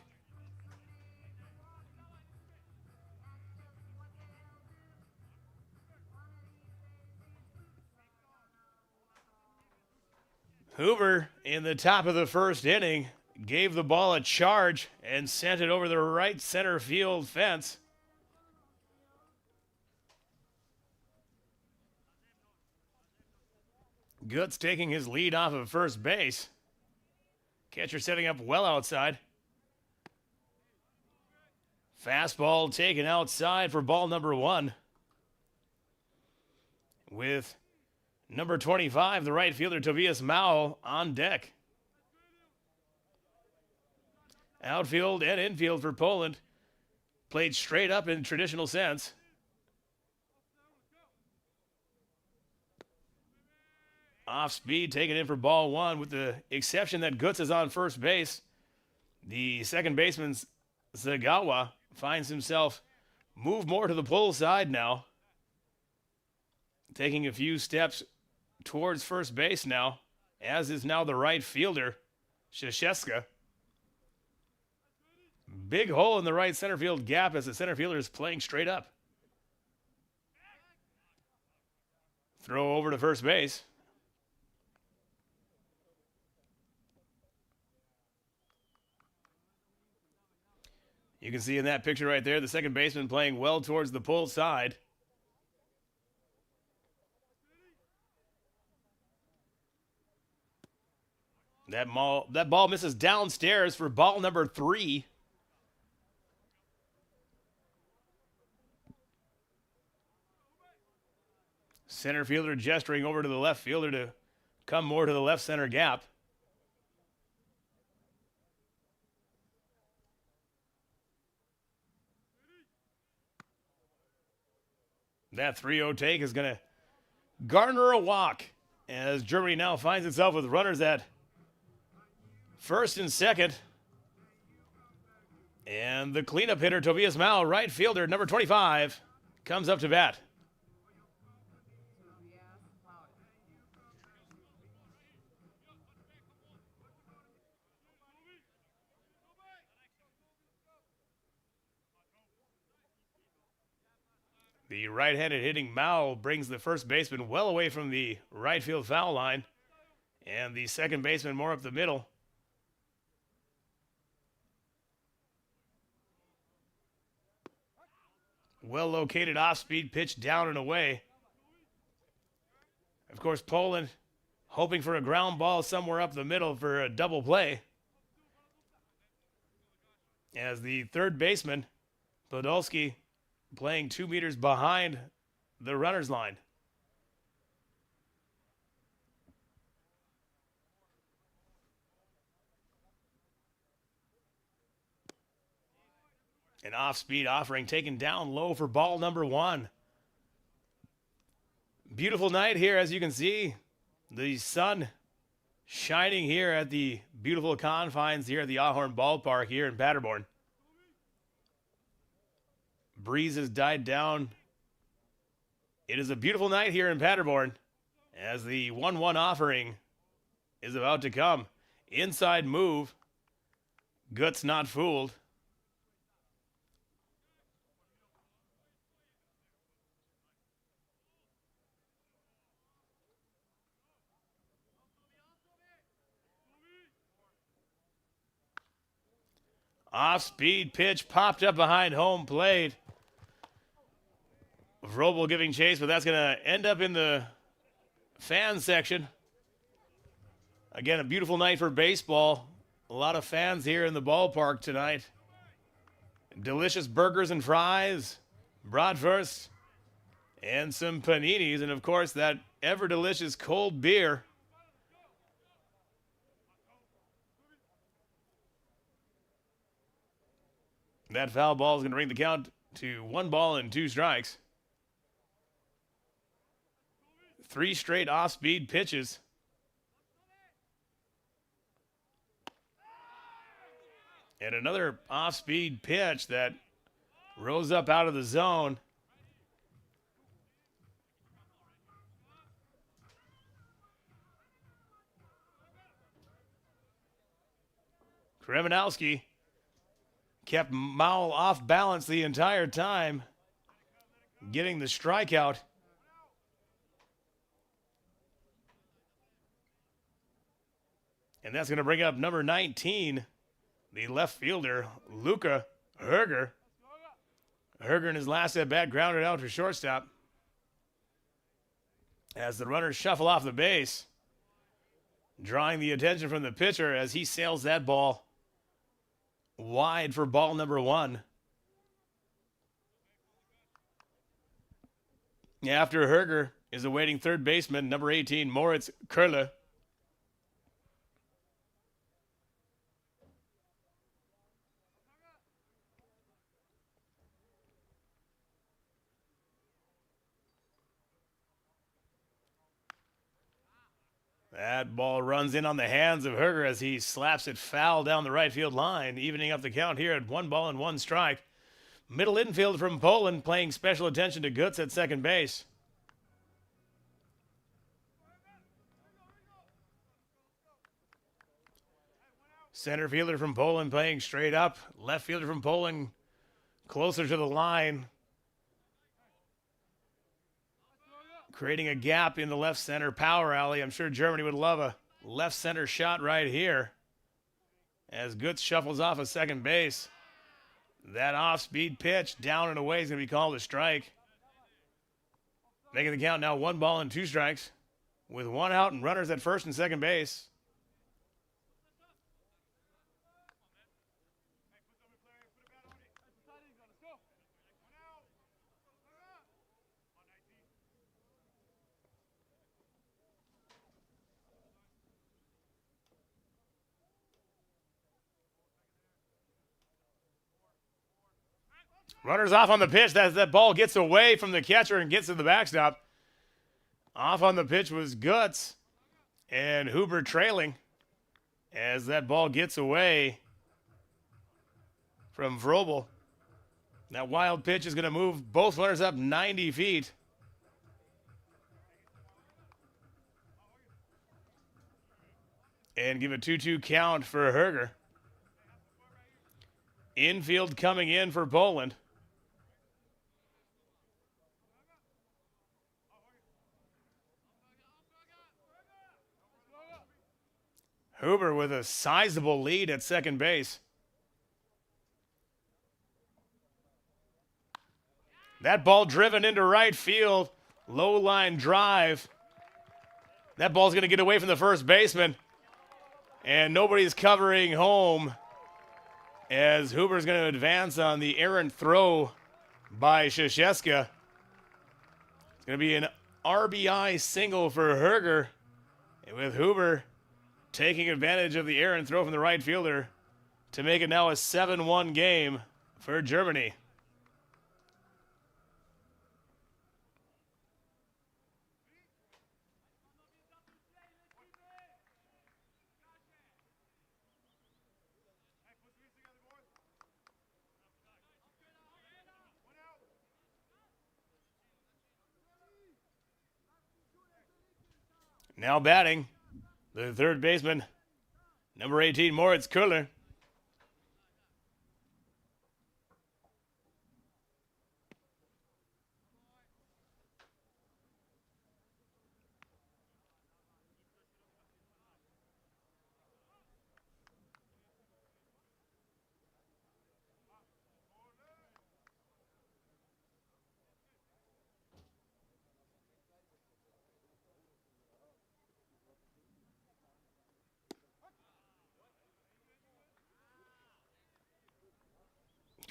Hoover, in the top of the first inning, gave the ball a charge and sent it over the right center field fence. Guts taking his lead off of first base. Catcher setting up well outside. Fastball taken outside for ball number 1. With number 25, the right fielder Tobias Mao, on deck. Outfield and infield for Poland. Played straight up in traditional sense. Off speed, taken in for ball 1, with the exception that Guts is on first base. The second baseman, Zagawa, finds himself moved more to the pull side now. Taking a few steps towards first base now, as is now the right fielder, Shashevska. Big hole in the right center field gap as the center fielder is playing straight up. Throw over to first base. You can see in that picture right there, the second baseman playing well towards the pull side. That ball misses downstairs for ball number 3. Center fielder gesturing over to the left fielder to come more to the left center gap. That 3-0 take is going to garner a walk as Germany now finds itself with runners at first and second. And the cleanup hitter, Tobias Mao, right fielder, number 25, comes up to bat. The right-handed hitting Mao brings the first baseman well away from the right field foul line, and the second baseman more up the middle. Well-located off-speed pitch down and away. Of course, Poland hoping for a ground ball somewhere up the middle for a double play. As the third baseman, Podolski, playing 2 meters behind the runner's line. An off-speed offering taken down low for ball number 1. Beautiful night here, as you can see. The sun shining here at the beautiful confines here at the Ahorn Ballpark here in Paderborn. Breeze has died down. It is a beautiful night here in Paderborn as the 1-1 offering is about to come. Inside move. Guts not fooled. Off-speed pitch popped up behind home plate. Vrobel giving chase, but that's going to end up in the fan section. Again, a beautiful night for baseball. A lot of fans here in the ballpark tonight. Delicious burgers and fries, bratwurst, and some paninis, and of course that ever-delicious cold beer. That foul ball is going to bring the count to 1 ball and 2 strikes. 3 straight off-speed pitches. And another off-speed pitch that rose up out of the zone. Kremenowski kept Mowell off balance the entire time, getting the strikeout. And that's going to bring up number 19, the left fielder, Luca Herger. Herger in his last at-bat grounded out for shortstop. As the runners shuffle off the base, drawing the attention from the pitcher as he sails that ball wide for ball number 1. After Herger is awaiting third baseman, number 18, Moritz Kurle. That ball runs in on the hands of Herger as he slaps it foul down the right field line, evening up the count here at 1 ball and 1 strike. Middle infield from Poland paying special attention to Guts at second base. Center fielder from Poland playing straight up. Left fielder from Poland closer to the line, creating a gap in the left center power alley. I'm sure Germany would love a left center shot right here as Guts shuffles off of second base. That off-speed pitch down and away is going to be called a strike. Making the count now 1 ball and 2 strikes with 1 out and runners at first and second base. Runners off on the pitch. That ball gets away from the catcher and gets to the backstop. Off on the pitch was Guts, and Huber trailing as that ball gets away from Vrobel. That wild pitch is going to move both runners up 90 feet. And give a 2-2 count for Herger. Infield coming in for Poland. Huber with a sizable lead at second base. That ball driven into right field. Low line drive. That ball's going to get away from the first baseman. And nobody's covering home as Huber's going to advance on the errant throw by Krzyzewska. It's going to be an RBI single for Herger, and with Huber taking advantage of the errant throw from the right fielder to make it now a 7-1 game for Germany. Now batting, the third baseman, number 18, Moritz Köhler.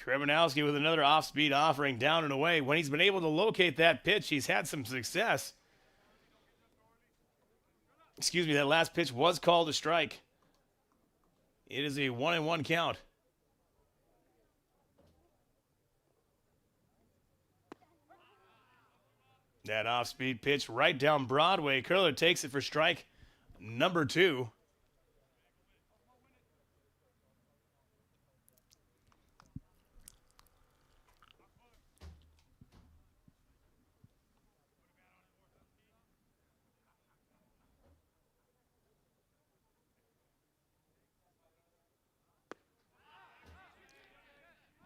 Kremenowski with another off-speed offering down and away. When he's been able to locate that pitch, he's had some success. Excuse me, that last pitch was called a strike. It is a 1-1 count. That off-speed pitch right down Broadway. Köhler takes it for strike number 2.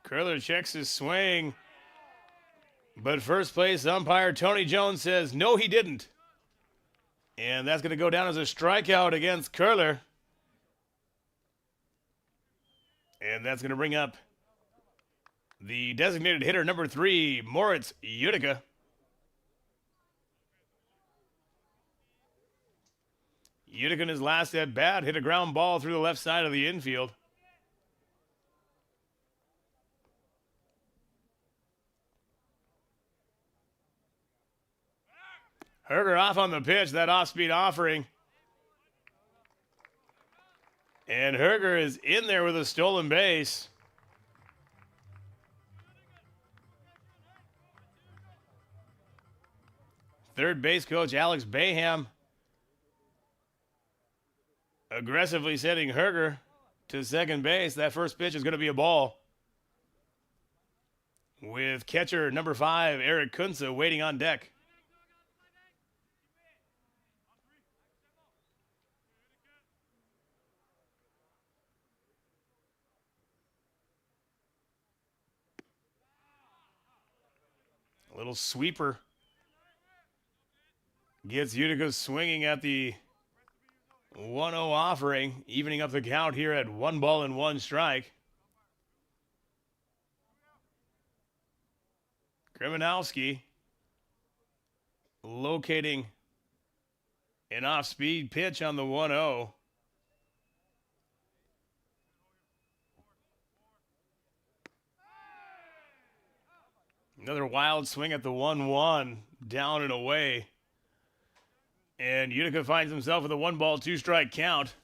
Köhler checks his swing, but first place umpire Tony Jones says no, he didn't. And that's going to go down as a strikeout against Köhler. And that's going to bring up the designated hitter number 3, Moritz Utica. Utica in his last at bat hit a ground ball through the left side of the infield. Herger off on the pitch, that off-speed offering. And Herger is in there with a stolen base. Third base coach Alex Baham aggressively sending Herger to second base. That first pitch is going to be a ball, with catcher number 5, Eric Kunze, waiting on deck. A little sweeper gets Utica swinging at the 1-0 offering, evening up the count here at 1-1 strike. Kremenowski locating an off-speed pitch on the 1-0. Another wild swing at the 1-1, down and away. And Utica finds himself with a 1-ball, 2-strike count.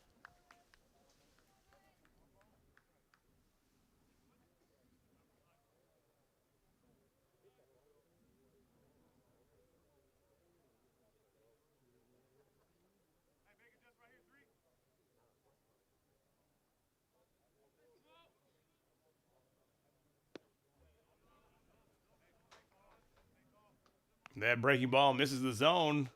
That breaking ball misses the zone,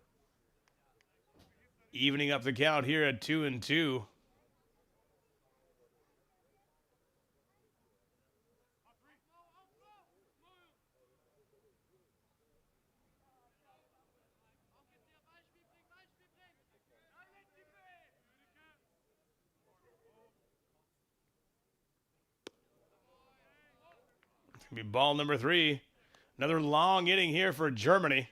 evening up the count here at 2-2. It's going to be ball number 3. Another long inning here for Germany.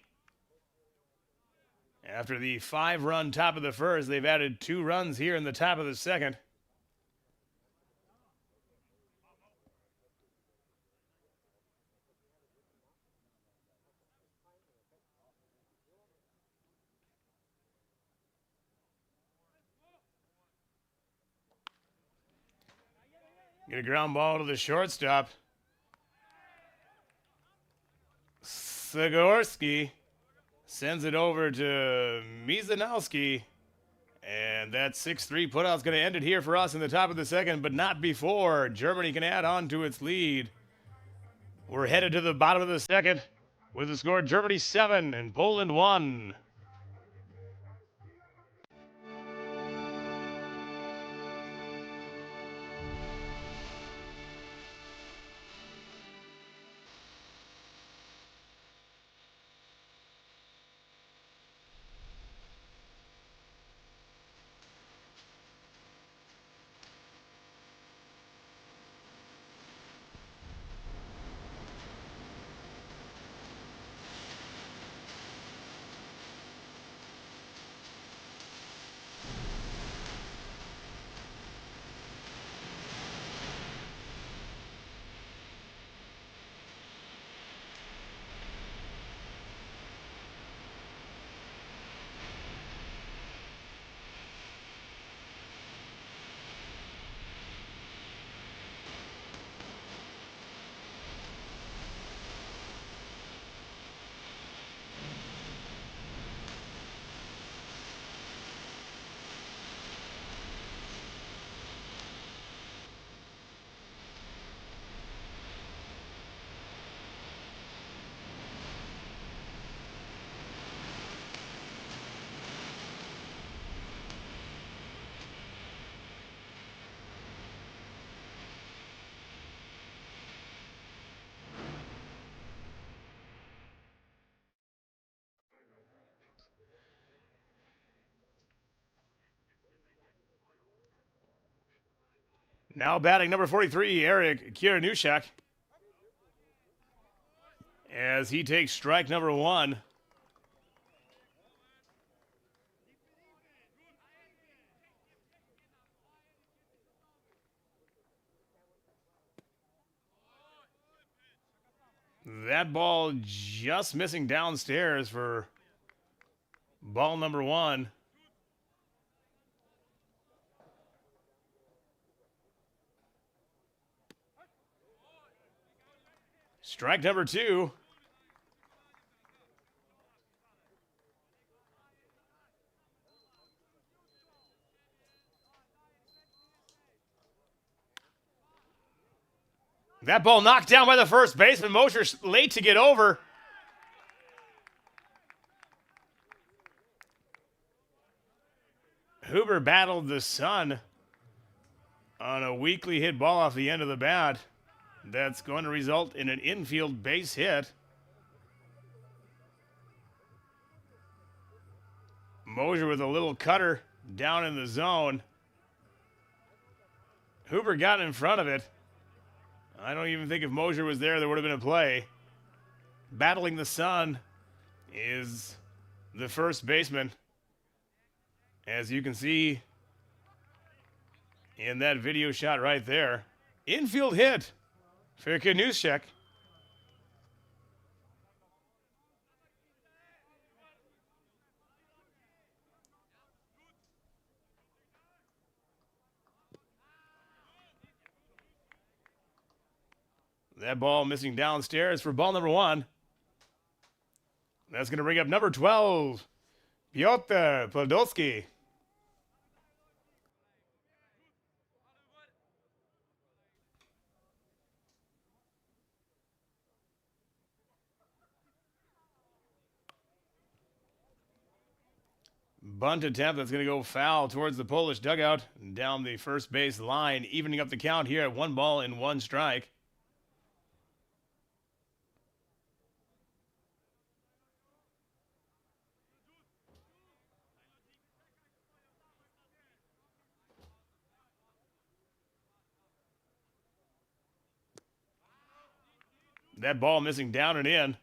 After the 5-run top of the first, they've added 2 runs here in the top of the second. Get a ground ball to the shortstop. Sigorski sends it over to Mizanowski. And that 6-3 putout's going to end it here for us in the top of the second, but not before Germany can add on to its lead. We're headed to the bottom of the second with the score Germany 7 and Poland 1. Now batting number 43, Eric Kiranushak, as he takes strike number 1. That ball just missing downstairs for ball number 1. Strike number 2. That ball knocked down by the first baseman. Mosher's late to get over. Huber battled the sun on a weakly hit ball off the end of the bat. That's going to result in an infield base hit. Mosher with a little cutter down in the zone. Huber got in front of it. I don't even think if Mosher was there would have been a play. Battling the sun is the first baseman, as you can see in that video shot right there. Infield hit for Kiranushak. That ball missing downstairs for ball number 1. That's going to bring up number 12, Piotr Podolski. Bunt attempt that's going to go foul towards the Polish dugout down the first base line, evening up the count here at 1 ball and 1 strike. That ball missing down and in.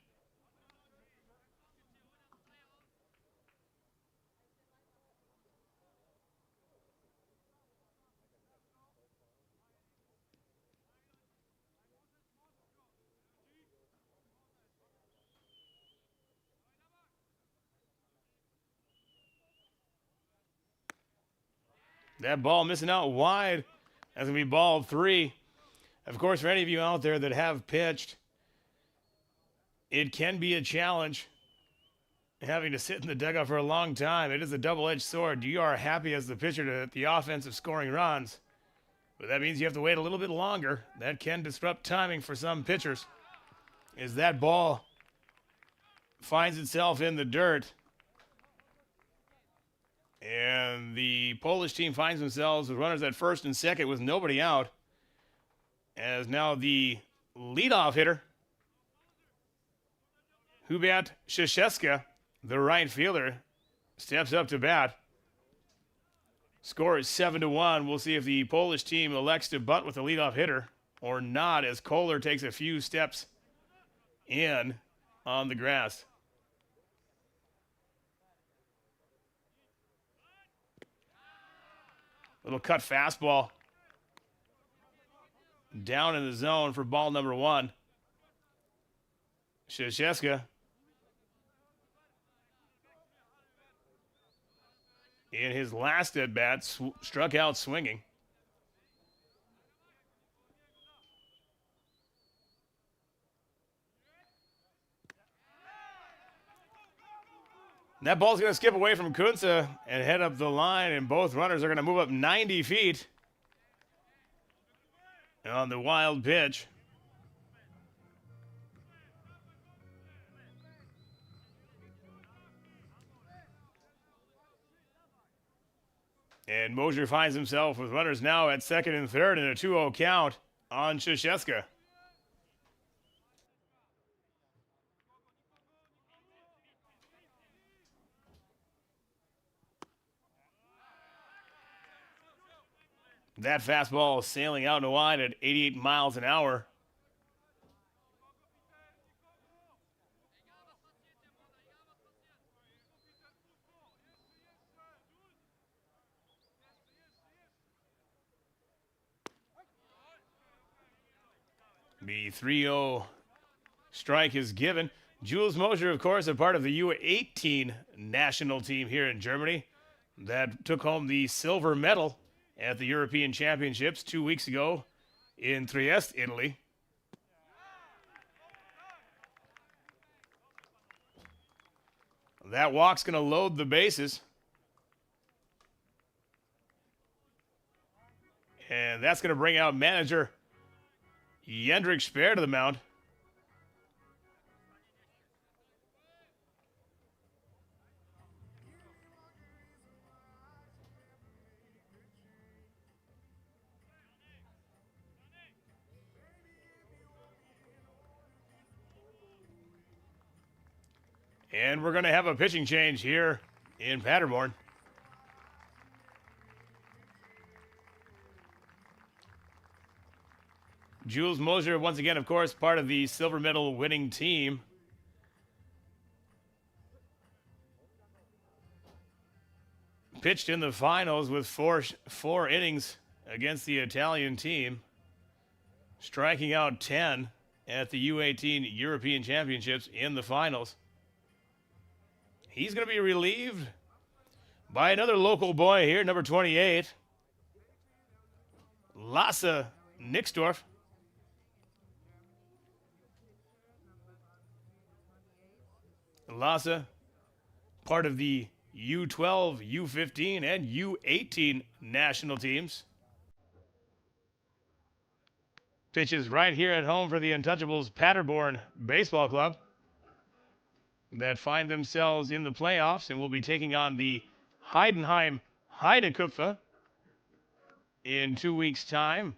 That ball missing out wide. That's going to be ball 3. Of course, for any of you out there that have pitched, it can be a challenge having to sit in the dugout for a long time. It is a double-edged sword. You are happy as the pitcher to the offensive scoring runs, but that means you have to wait a little bit longer. That can disrupt timing for some pitchers. As that ball finds itself in the dirt, and the Polish team finds themselves with runners at first and second with nobody out, as now the leadoff hitter, Hubert Krzyzewska, the right fielder, steps up to bat. Score is 7-1. We'll see if the Polish team elects to bunt with the leadoff hitter or not, as Kohler takes a few steps in on the grass. Little cut fastball down in the zone for ball number 1. Krzyzewska in his last at bat struck out swinging. That ball's going to skip away from Kunze and head up the line, and both runners are going to move up 90 feet on the wild pitch. And Mosier finds himself with runners now at second and third and a 2-0 count on Krzyzewska. That fastball is sailing out and wide at 88 miles an hour. The 3-0 strike is given. Jules Mosier, of course, a part of the U-18 national team here in Germany that took home the silver medal at the European Championships 2 weeks ago in Trieste, Italy. That walk's going to load the bases. And that's going to bring out manager Jendrik Speer to the mound. And we're going to have a pitching change here in Paderborn. Jules Mosier, once again, of course, part of the silver medal winning team. Pitched in the finals with four innings against the Italian team, striking out 10 at the U-18 European Championships in the finals. He's going to be relieved by another local boy here, number 28, Lasse Nixdorf. Lasse, part of the U12, U15, and U18 national teams. Pitches right here at home for the Untouchables Paderborn Baseball Club that find themselves in the playoffs and will be taking on the Heidenheim Heidekupfer in 2 weeks' time.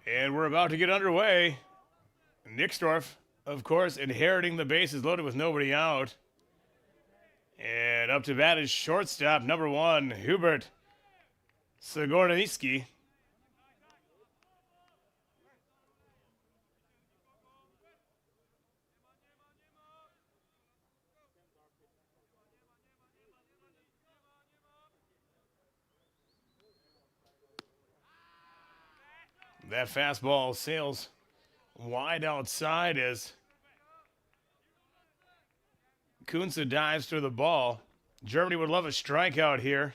And we're about to get underway. Nixdorf, of course, inheriting the bases loaded with nobody out. And up to bat is shortstop, number 1, Hubert Sigornicki. That fastball sails wide outside as Kunze dives through the ball. Germany would love a strikeout here.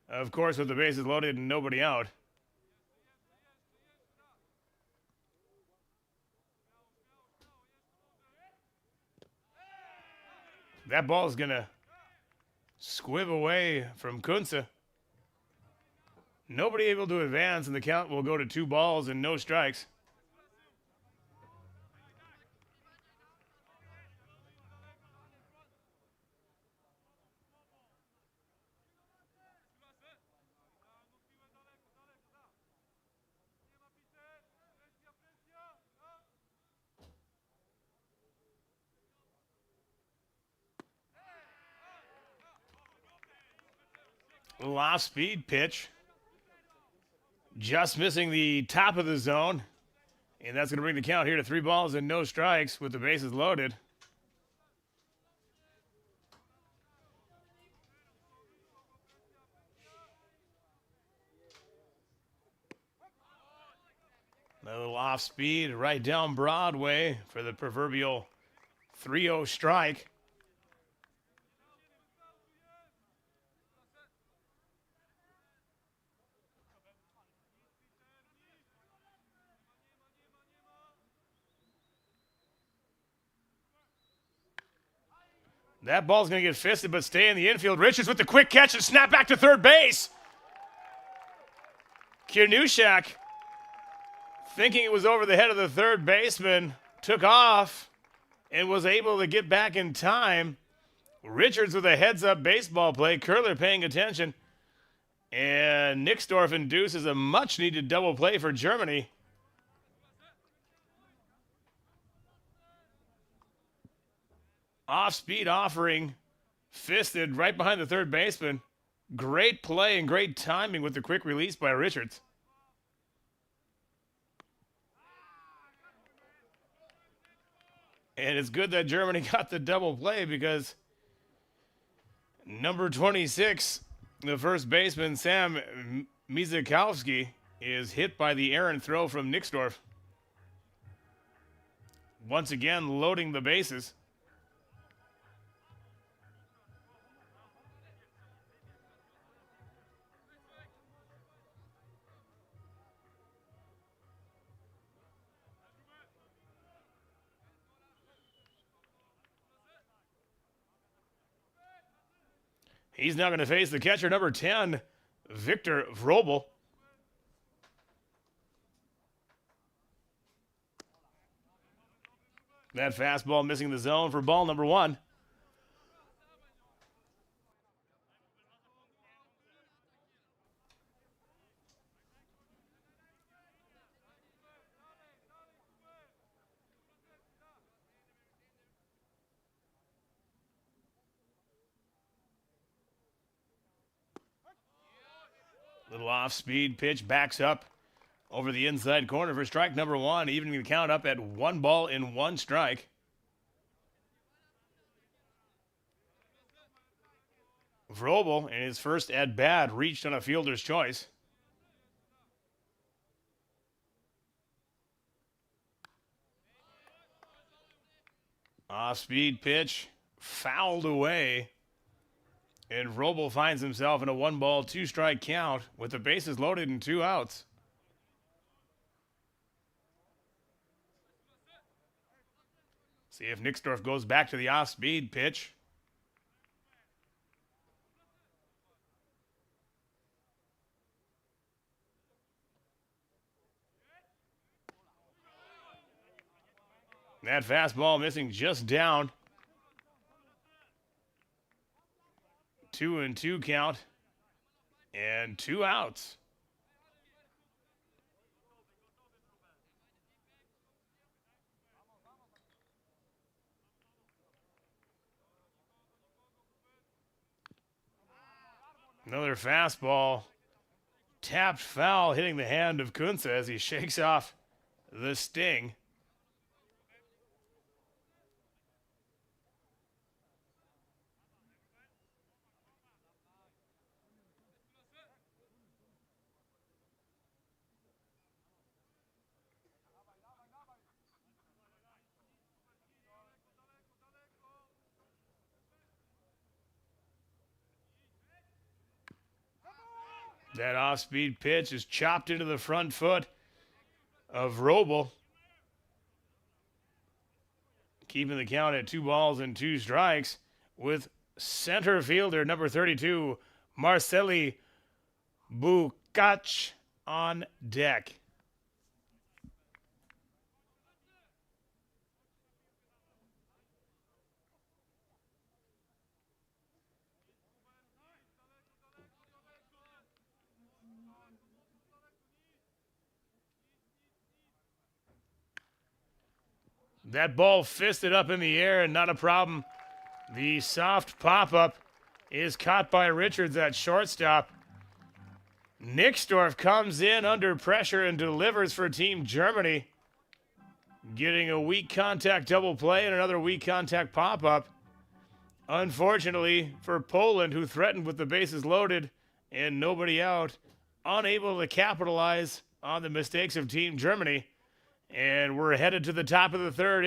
Of course, with the bases loaded and nobody out. That ball is going to squiv away from Kunze. Nobody able to advance, and the count will go to 2 balls and no strikes. Off speed pitch. Just missing the top of the zone. And that's going to bring the count here to 3 balls and no strikes with the bases loaded. A little off speed right down Broadway for the proverbial 3-0 strike. That ball's going to get fisted, but stay in the infield. Richards with the quick catch and snap back to third base. Kiernushak, thinking it was over the head of the third baseman, took off and was able to get back in time. Richards with a heads-up baseball play. Curler paying attention. And Nixdorf induces a much-needed double play for Germany. Off-speed offering, fisted right behind the third baseman. Great play and great timing with the quick release by Richards. And it's good that Germany got the double play because number 26, the first baseman, Sam Mizakowski, is hit by the errant throw from Nixdorf. Once again, loading the bases. He's now going to face the catcher, number 10, Victor Vrobel. That fastball missing the zone for ball number 1. Little off-speed pitch, backs up over the inside corner for strike number 1, evening the count up at 1 ball and 1 strike. Vrobel, in his first at-bat, reached on a fielder's choice. Off-speed pitch, fouled away. And Vrobel finds himself in a 1 ball, 2 strike count with the bases loaded and 2 outs. See if Nixdorf goes back to the off-speed pitch. That fastball missing just down. 2-2 count and 2 outs. Another fastball. Tapped foul hitting the hand of Kunze as he shakes off the sting. That off-speed pitch is chopped into the front foot of Roble, keeping the count at 2-2 with center fielder number 32, Marceli Bukac, on deck. That ball fisted up in the air and not a problem. The soft pop-up is caught by Richards at shortstop. Nixdorf comes in under pressure and delivers for Team Germany, getting a weak contact double play and another weak contact pop-up. Unfortunately for Poland, who threatened with the bases loaded and nobody out, unable to capitalize on the mistakes of Team Germany. And we're headed to the top of the third.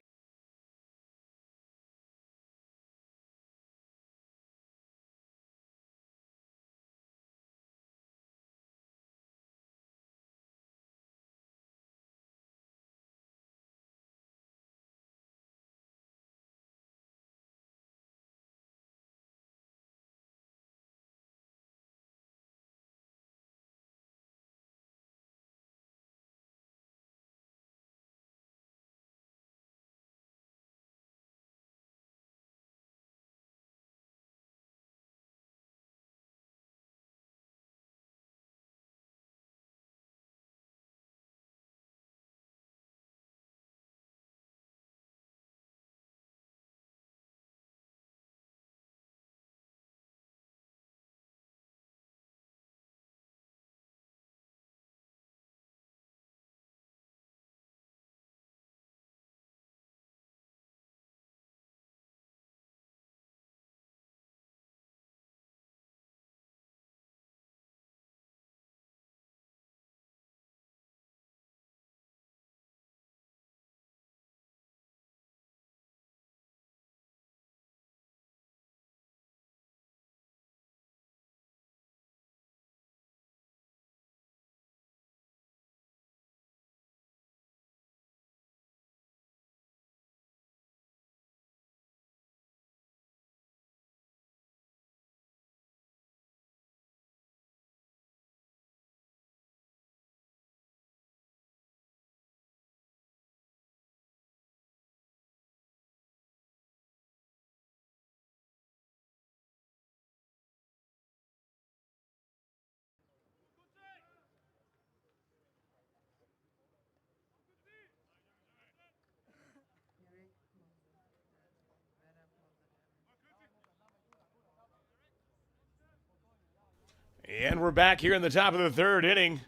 And we're back here in the top of the third inning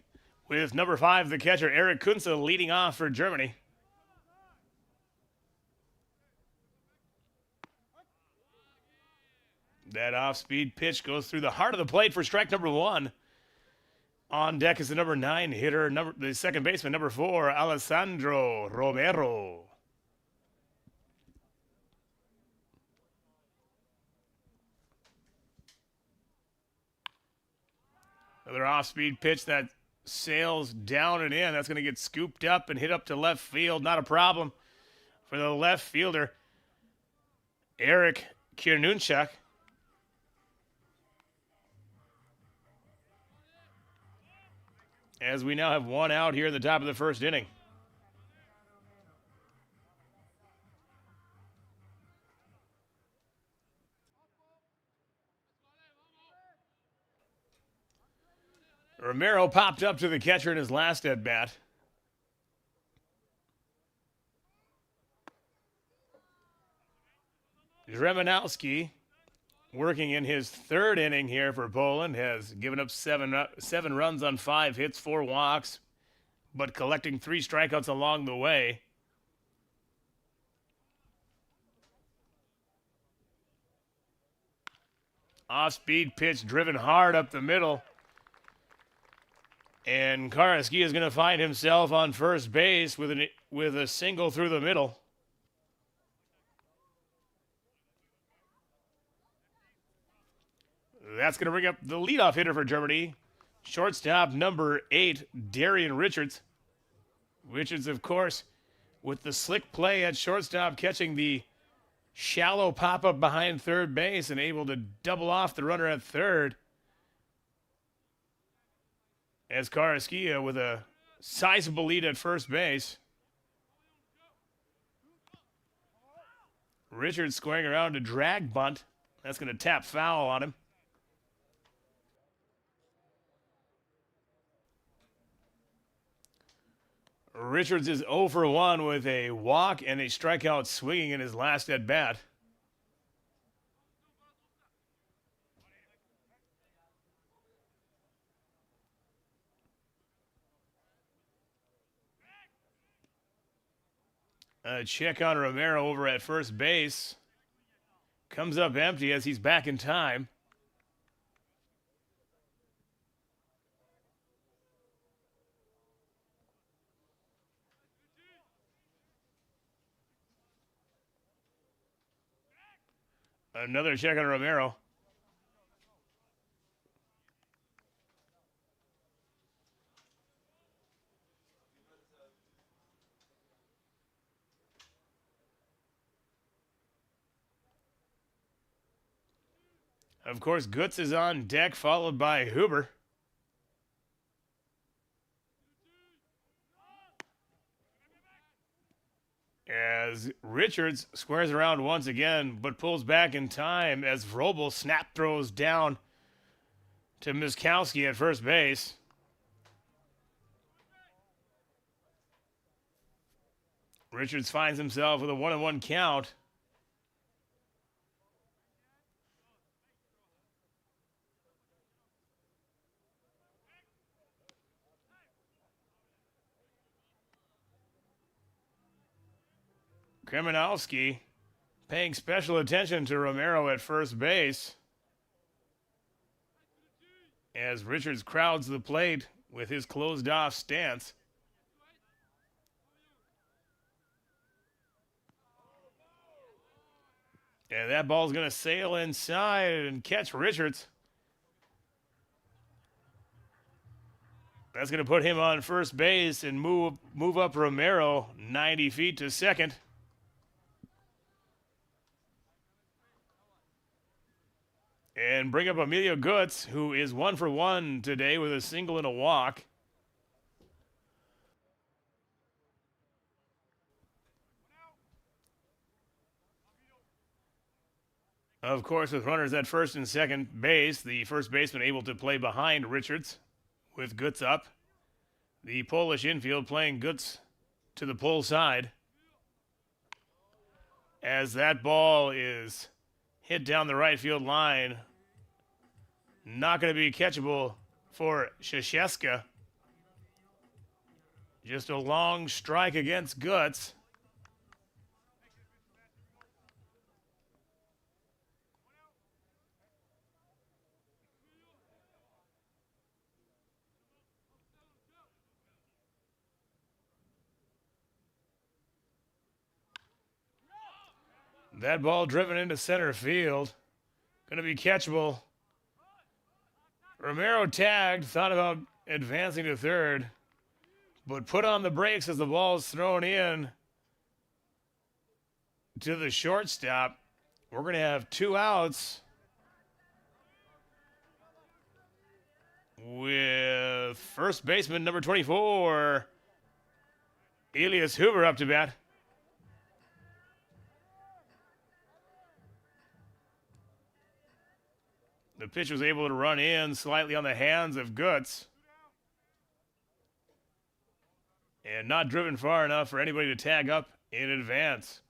with number 5, the catcher, Eric Kunze, leading off for Germany. That off-speed pitch goes through the heart of the plate for strike number 1. On deck is the number 9 hitter, the second baseman, number 4, Alessandro Romero. Another off-speed pitch that sails down and in. That's going to get scooped up and hit up to left field. Not a problem for the left fielder, Eric Kierunchak. As we now have one out here in the top of the first inning. Romero popped up to the catcher in his last at-bat. Dremanowski working in his third inning here for Poland, has given up seven runs on 5 hits, 4 walks, but collecting 3 strikeouts along the way. Off-speed pitch driven hard up the middle. And Karaskia is going to find himself on first base with a single through the middle. That's going to bring up the leadoff hitter for Germany, shortstop number 8, Darian Richards. Richards, of course, with the slick play at shortstop, catching the shallow pop-up behind third base and able to double off the runner at third. As Karaskia with a sizable lead at first base. Richards squaring around to drag bunt. That's going to tap foul on him. Richards is 0 for 1 with a walk and a strikeout swinging in his last at-bat. A check on Romero over at first base. Comes up empty as he's back in time. Another check on Romero. Of course, Gutz is on deck, followed by Huber. As Richards squares around once again, but pulls back in time as Vrobel snap throws down to Miskowski at first base. Richards finds himself with a 1-1 count. Kremenowski paying special attention to Romero at first base as Richards crowds the plate with his closed-off stance. And that ball's going to sail inside and catch Richards. That's going to put him on first base and move up Romero 90 feet to second. And bring up Emilio Gutz, who is 1 for 1 today with a single and a walk. Of course, with runners at first and second base, the first baseman able to play behind Richards with Gutz up. The Polish infield playing Gutz to the pull side. As that ball is hit down the right field line. Not going to be catchable for Krzyzewska. Just a long strike against Gutz. That ball driven into center field. Going to be catchable. Romero tagged, thought about advancing to third, but put on the brakes as the ball is thrown in to the shortstop. We're going to have 2 outs with first baseman number 24, Elias Huber, up to bat. The pitch was able to run in slightly on the hands of Gutz. And not driven far enough for anybody to tag up in advance.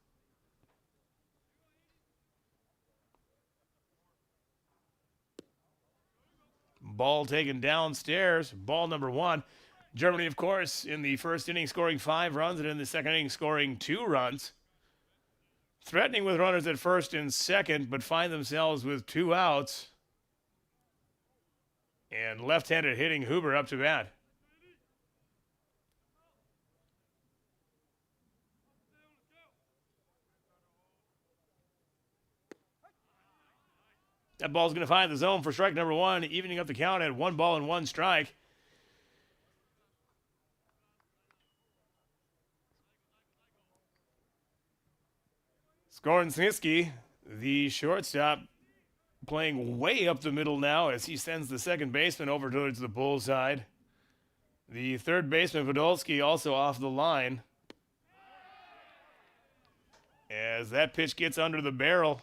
ball taken downstairs. Ball number 1. Germany, of course, in the first inning scoring 5 runs and in the second inning scoring 2 runs. Threatening with runners at first and second, but find themselves with 2 outs. And left-handed hitting Huber up to bat. That ball's going to find the zone for strike number 1, evening up the count at 1 ball and 1 strike. Skornsinski, the shortstop, playing way up the middle now as he sends the second baseman over towards the bull side. The third baseman, Podolski, also off the line. As that pitch gets under the barrel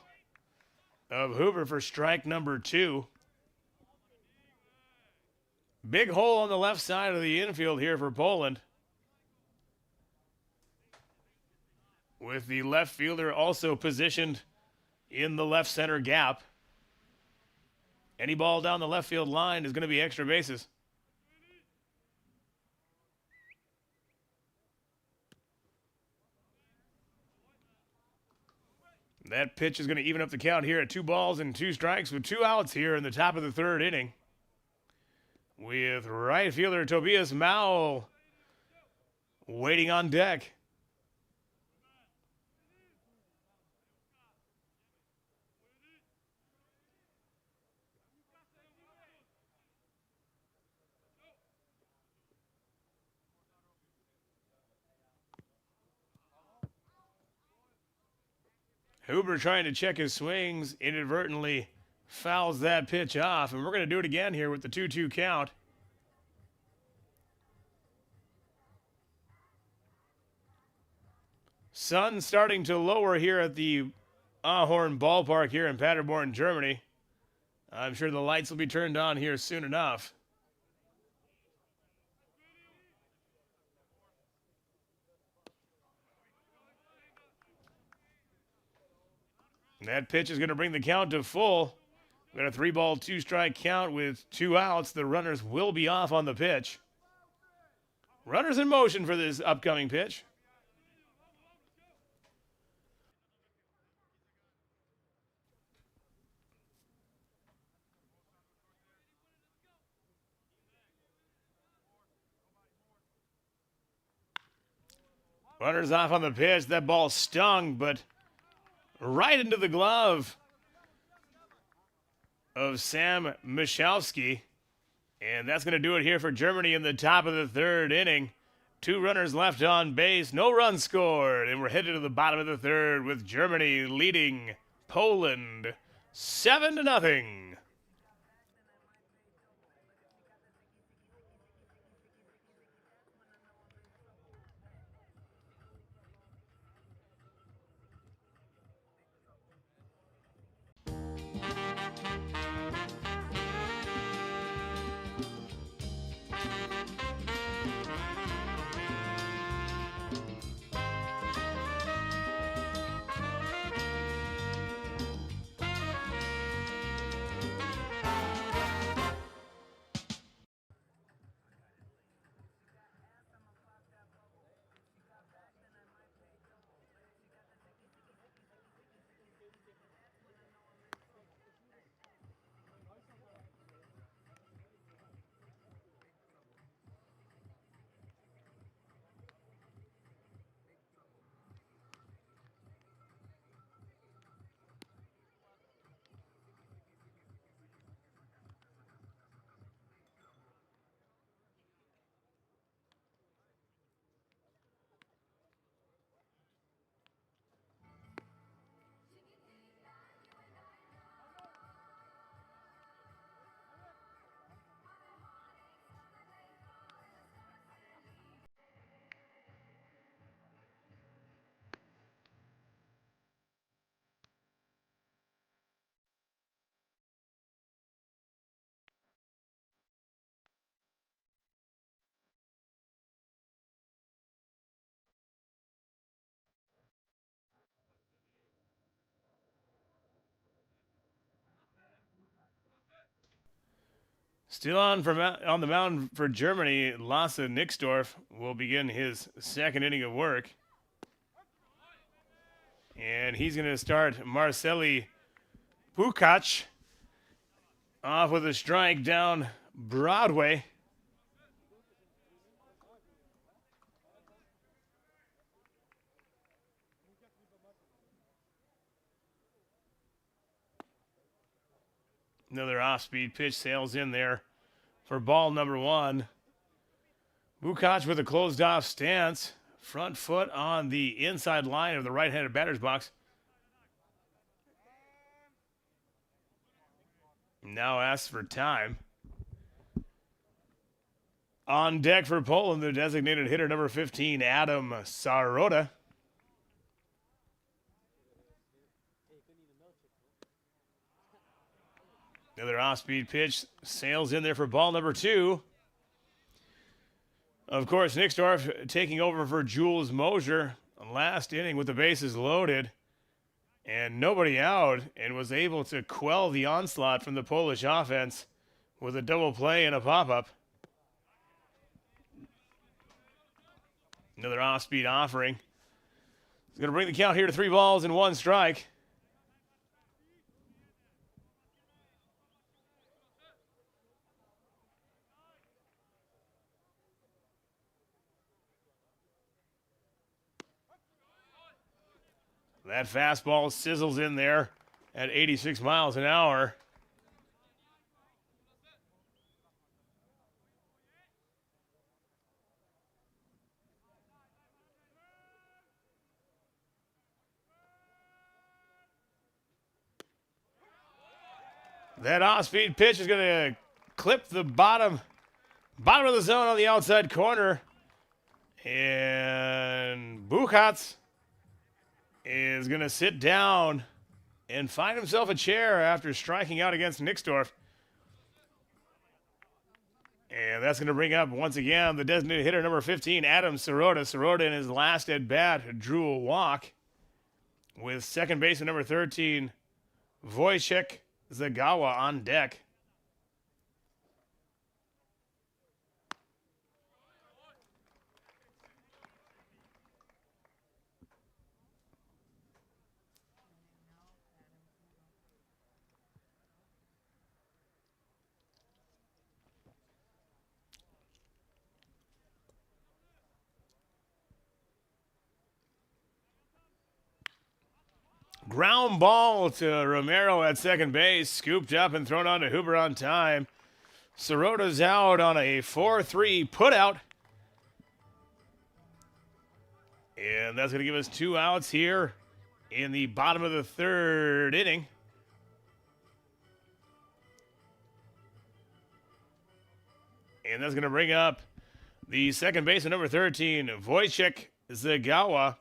of Huber for strike number 2. Big hole on the left side of the infield here for Poland, with the left fielder also positioned in the left center gap. Any ball down the left field line is going to be extra bases. That pitch is going to even up the count here at 2 balls and 2 strikes with 2 outs here in the top of the 3rd inning. With right fielder Tobias Mao waiting on deck. Huber trying to check his swings, inadvertently fouls that pitch off, and we're going to do it again here with the 2-2 count. Sun starting to lower here at the Ahorn ballpark here in Paderborn, Germany. I'm sure the lights will be turned on here soon enough. And that pitch is going to bring the count to full. We've got a 3-ball, 2-strike count with 2 outs. The runners will be off on the pitch. Runners in motion for this upcoming pitch. Runners off on the pitch. That ball stung, but right into the glove of Sam Michalski. And that's going to do it here for Germany in the top of the 3rd inning. 2 runners left on base, no runs scored. And we're headed to the bottom of the 3rd with Germany leading Poland 7-0. Still on the mound for Germany, Lasse Nixdorf will begin his second inning of work. And he's going to start Marceli Pukac off with a strike down Broadway. Another off-speed pitch sails in there for ball number 1. Bukac with a closed-off stance. Front foot on the inside line of the right-handed batter's box. Now asks for time. On deck for Poland, the designated hitter number 15, Adam Sarota. Another off-speed pitch sails in there for ball number 2. Of course, Nixdorf taking over for Jules Mosier last inning with the bases loaded and nobody out, and was able to quell the onslaught from the Polish offense with a double play and a pop-up. Another off-speed offering. He's going to bring the count here to 3 balls and 1 strike. That fastball sizzles in there at 86 miles an hour. That off-speed pitch is going to clip the bottom of the zone on the outside corner. And Bukac is going to sit down and find himself a chair after striking out against Nixdorf. And that's going to bring up, once again, the designated hitter number 15, Adam Sarota. Sarota, in his last at-bat, drew a walk with second baseman number 13, Wojciech Zagawa, on deck. Ground ball to Romero at second base. Scooped up and thrown on to Huber on time. Sorota's out on a 4-3 putout. And that's going to give us 2 outs here in the bottom of the 3rd inning. And that's going to bring up the second baseman number 13, Wojciech Zagawa,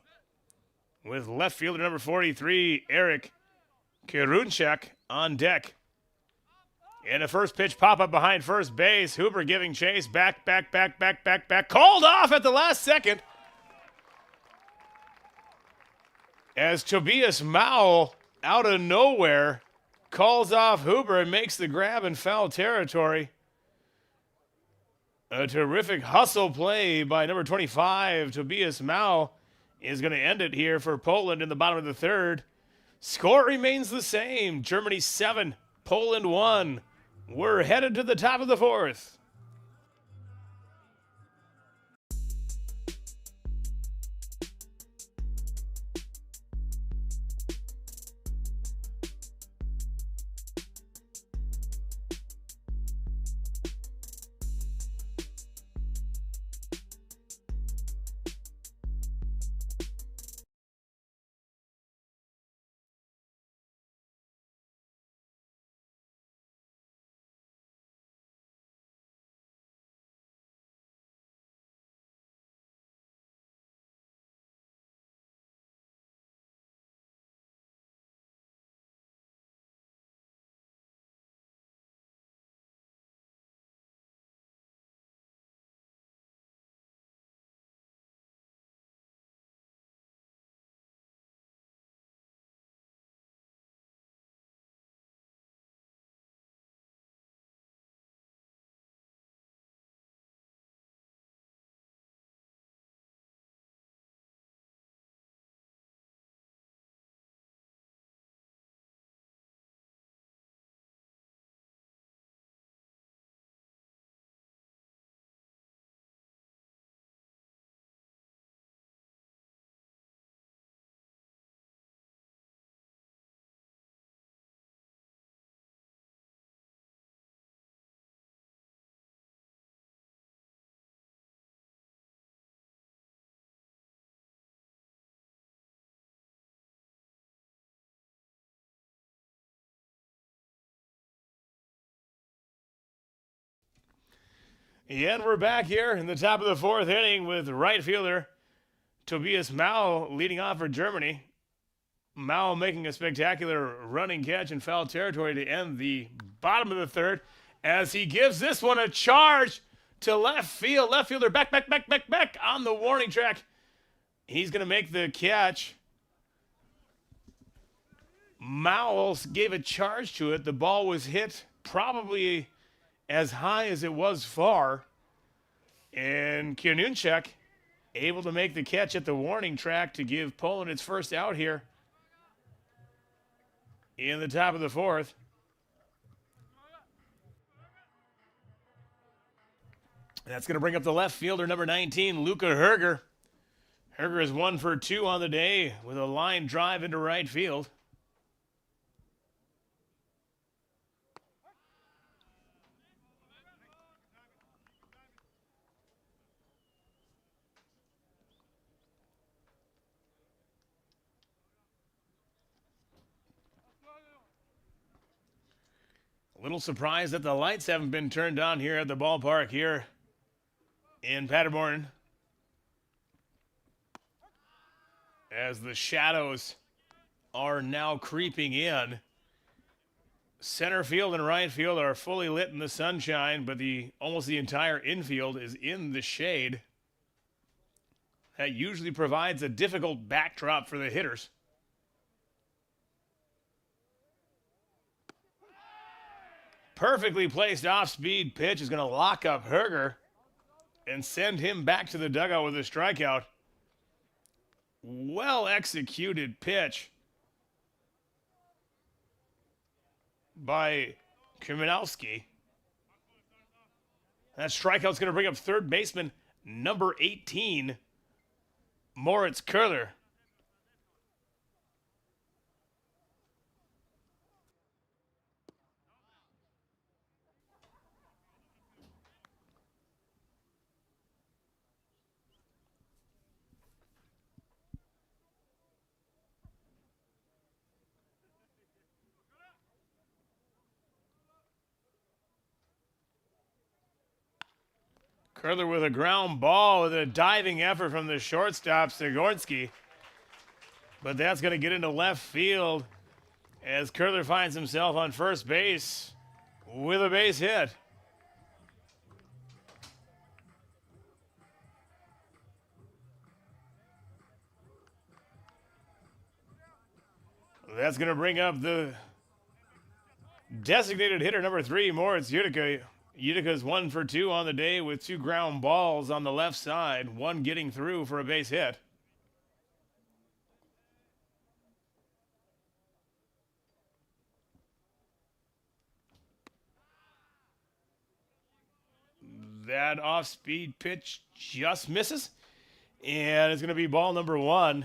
with left fielder number 43, Eric Kierunczak, on deck. And a first pitch pop-up behind first base. Huber giving chase. Back. Called off at the last second, as Tobias Mao, out of nowhere, calls off Huber and makes the grab in foul territory. A terrific hustle play by number 25, Tobias Mao, is going to end it here for Poland in the bottom of the 3rd. Score remains the same. Germany 7, Poland 1. We're headed to the top of the 4th. And we're back here in the top of the fourth inning with right fielder Tobias Mao leading off for Germany. Mao making a spectacular running catch in foul territory to end the bottom of the third as he gives this one a charge to left field. Left fielder back on the warning track. He's going to make the catch. Mao gave a charge to it. The ball was hit probably as high as it was far. And Kierniunchek able to make the catch at the warning track to give Poland its first out here in the top of the fourth. That's going to bring up the left fielder, number 19, Luca Herger. Herger is 1 for 2 on the day with a line drive into right field. A little surprised that the lights haven't been turned on here at the ballpark here in Paderborn, as the shadows are now creeping in. Center field and right field are fully lit in the sunshine, but almost the entire infield is in the shade. That usually provides a difficult backdrop for the hitters. Perfectly placed off-speed pitch is going to lock up Herger and send him back to the dugout with a strikeout. Well-executed pitch by Kriminowski. That strikeout's going to bring up third baseman number 18, Moritz Köhler. Köhler with a ground ball with a diving effort from the shortstop, Sigorski. But that's going to get into left field as Köhler finds himself on first base with a base hit. That's going to bring up the designated hitter number 3, Moritz Utica. Utica's 1 for 2 on the day with 2 ground balls on the left side, 1 getting through for a base hit. That off-speed pitch just misses, and it's going to be ball number 1.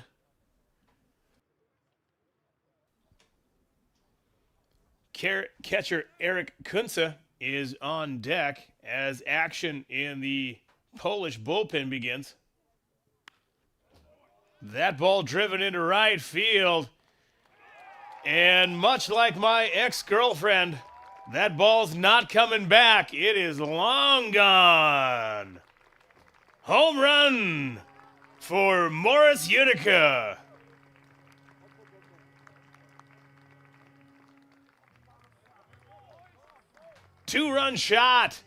Catcher Eric Kunze is on deck as action in the Polish bullpen begins. That ball driven into right field. And much like my ex-girlfriend, that ball's not coming back. It is long gone. Home run for Moritz Utica. Two-run shot.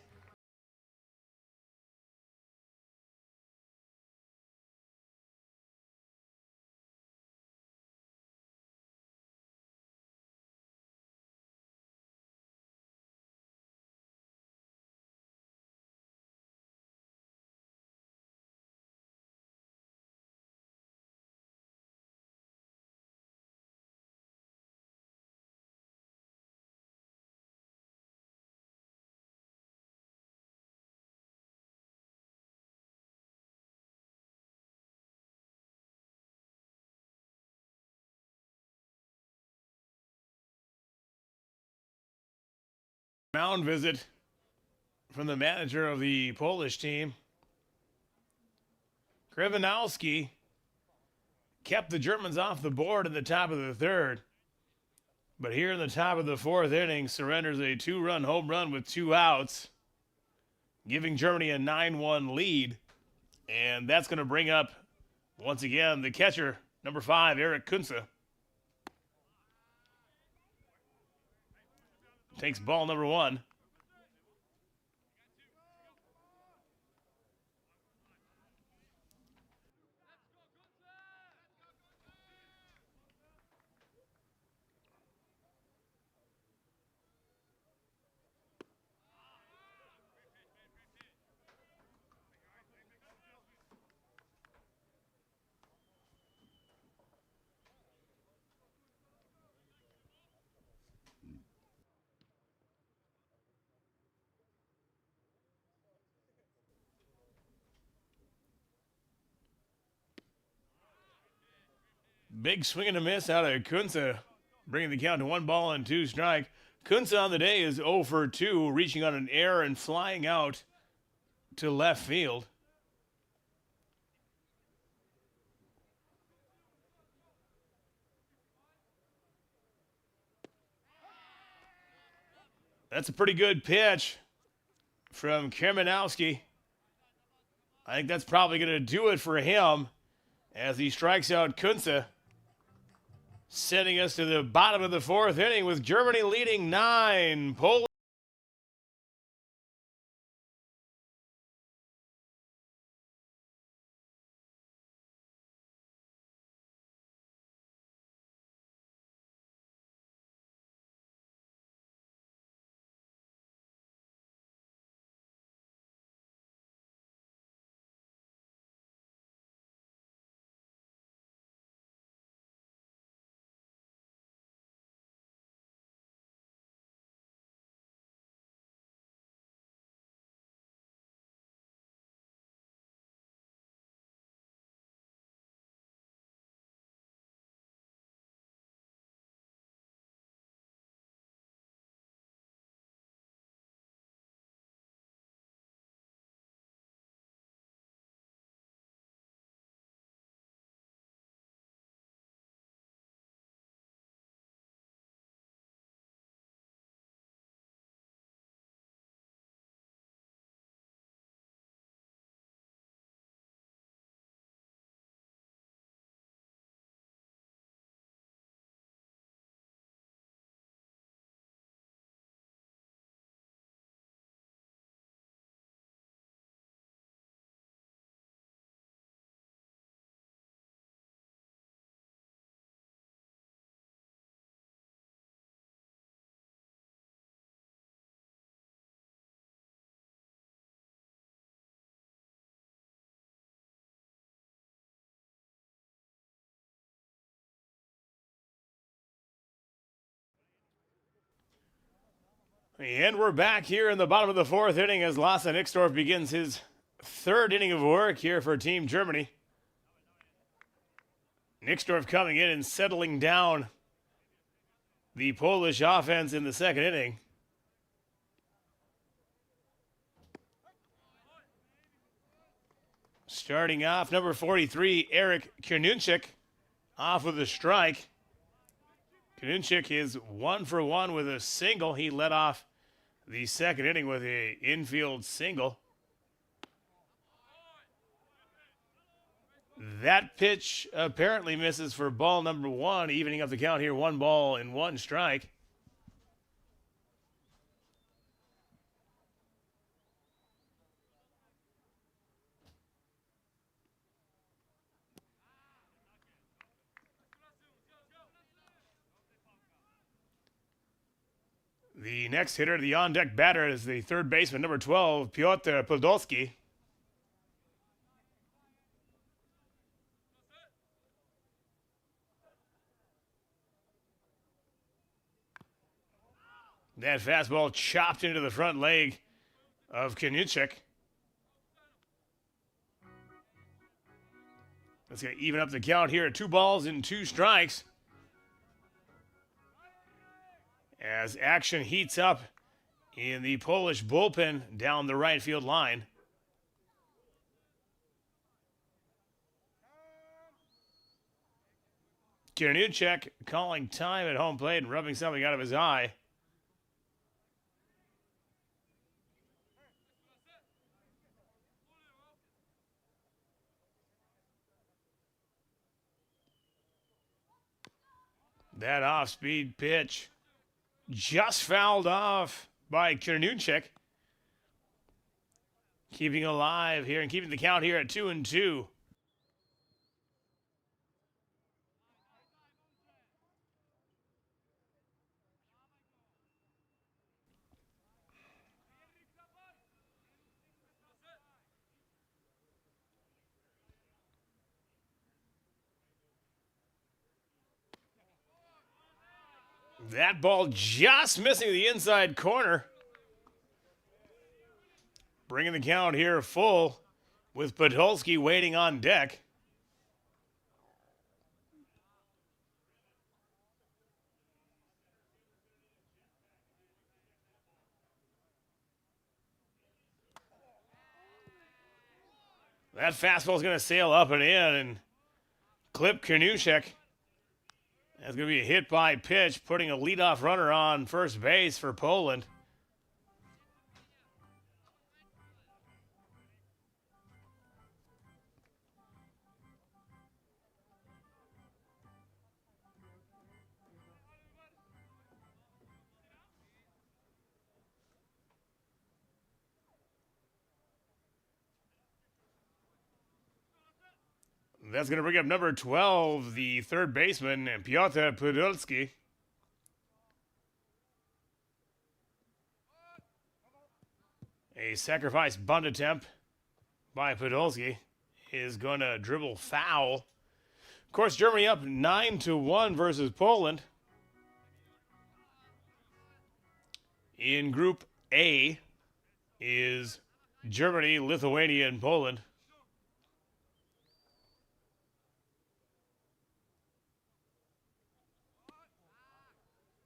Mound visit from the manager of the Polish team. Kriminowski kept the Germans off the board in the top of the third. But here in the top of the fourth inning, surrenders a 2-run home run with 2 outs. giving Germany a 9-1 lead. And that's going to bring up, once again, the catcher, number 5, Eric Kunze. Takes ball number 1. Big swing and a miss out of Kunze, bringing the count to 1 ball and 2 strike. Kunze on the day is 0 for 2, reaching on an error and flying out to left field. That's a pretty good pitch from Kremenowski. I think that's probably going to do it for him as he strikes out Kunze, sending us to the bottom of the 4th inning with Germany leading 9. Poland. And we're back here in the bottom of the 4th inning as Lasse Nixdorf begins his 3rd inning of work here for Team Germany. Nixdorf coming in and settling down the Polish offense in the 2nd inning. Starting off, number 43, Eric Kierniuczyk, off with a strike. Kierniuczyk is 1 for 1 with a single. He led off the 2nd inning with an infield single. That pitch apparently misses for ball number 1, evening up the count here, 1 ball and 1 strike. The next hitter, the on-deck batter, is the 3rd baseman, number 12, Piotr Podolski. That fastball chopped into the front leg of Kierniuczyk. Let's get even up the count here at 2 balls and 2 strikes. As action heats up in the Polish bullpen down the right field line. Kierniuczyk calling time at home plate and rubbing something out of his eye. That off-speed pitch just fouled off by Kernunchek. Keeping alive here and keeping the count here at 2-2. That ball just missing the inside corner. Bringing the count here full with Podolski waiting on deck. That fastball is going to sail up and in and clip Kernunchek. That's going to be a hit by pitch, putting a leadoff runner on first base for Poland. That's going to bring up number 12, the third baseman, Piotr Podolski. A sacrifice bunt attempt by Podolski is going to dribble foul. Of course, Germany up 9-1 versus Poland. In Group A is Germany, Lithuania, and Poland.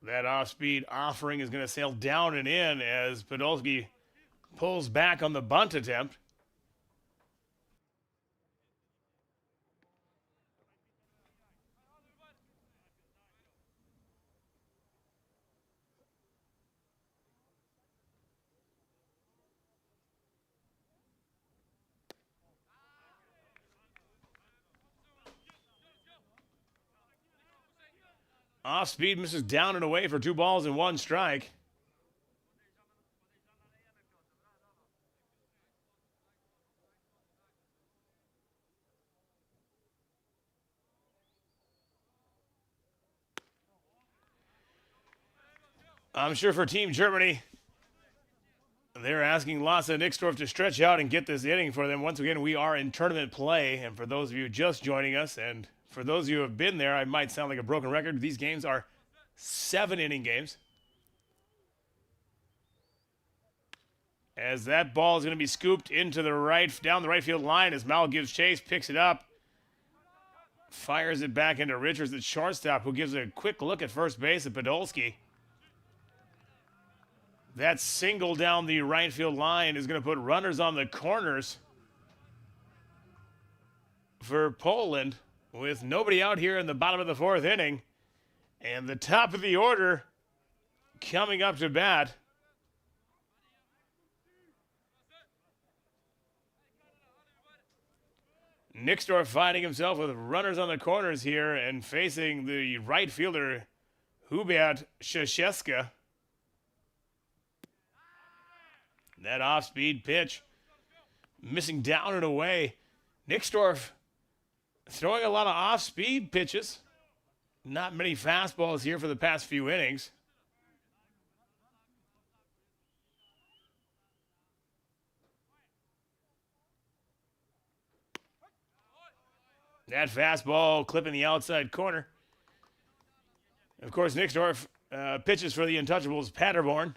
That off-speed offering is going to sail down and in as Podolski pulls back on the bunt attempt. Off-speed misses down and away for 2 balls and 1 strike. I'm sure for Team Germany, they're asking Lasse Nixdorf to stretch out and get this inning for them. Once again, we are in tournament play, and for those of you just joining us, and for those of you who have been there, I might sound like a broken record. These games are 7-inning games. As that ball is going to be scooped into the down the right field line as Mal gives chase, picks it up, fires it back into Richards at shortstop, who gives a quick look at first base at Podolski. That single down the right field line is going to put runners on the corners for Poland, with nobody out here in the bottom of the 4th inning. And the top of the order coming up to bat. Nixdorf finding himself with runners on the corners here and facing the right fielder, Hubert Szeszka. That off-speed pitch missing down and away. Nixdorf throwing a lot of off-speed pitches. Not many fastballs here for the past few innings. That fastball clipping the outside corner. Of course, Nixdorf pitches for the Untouchables, Paderborn.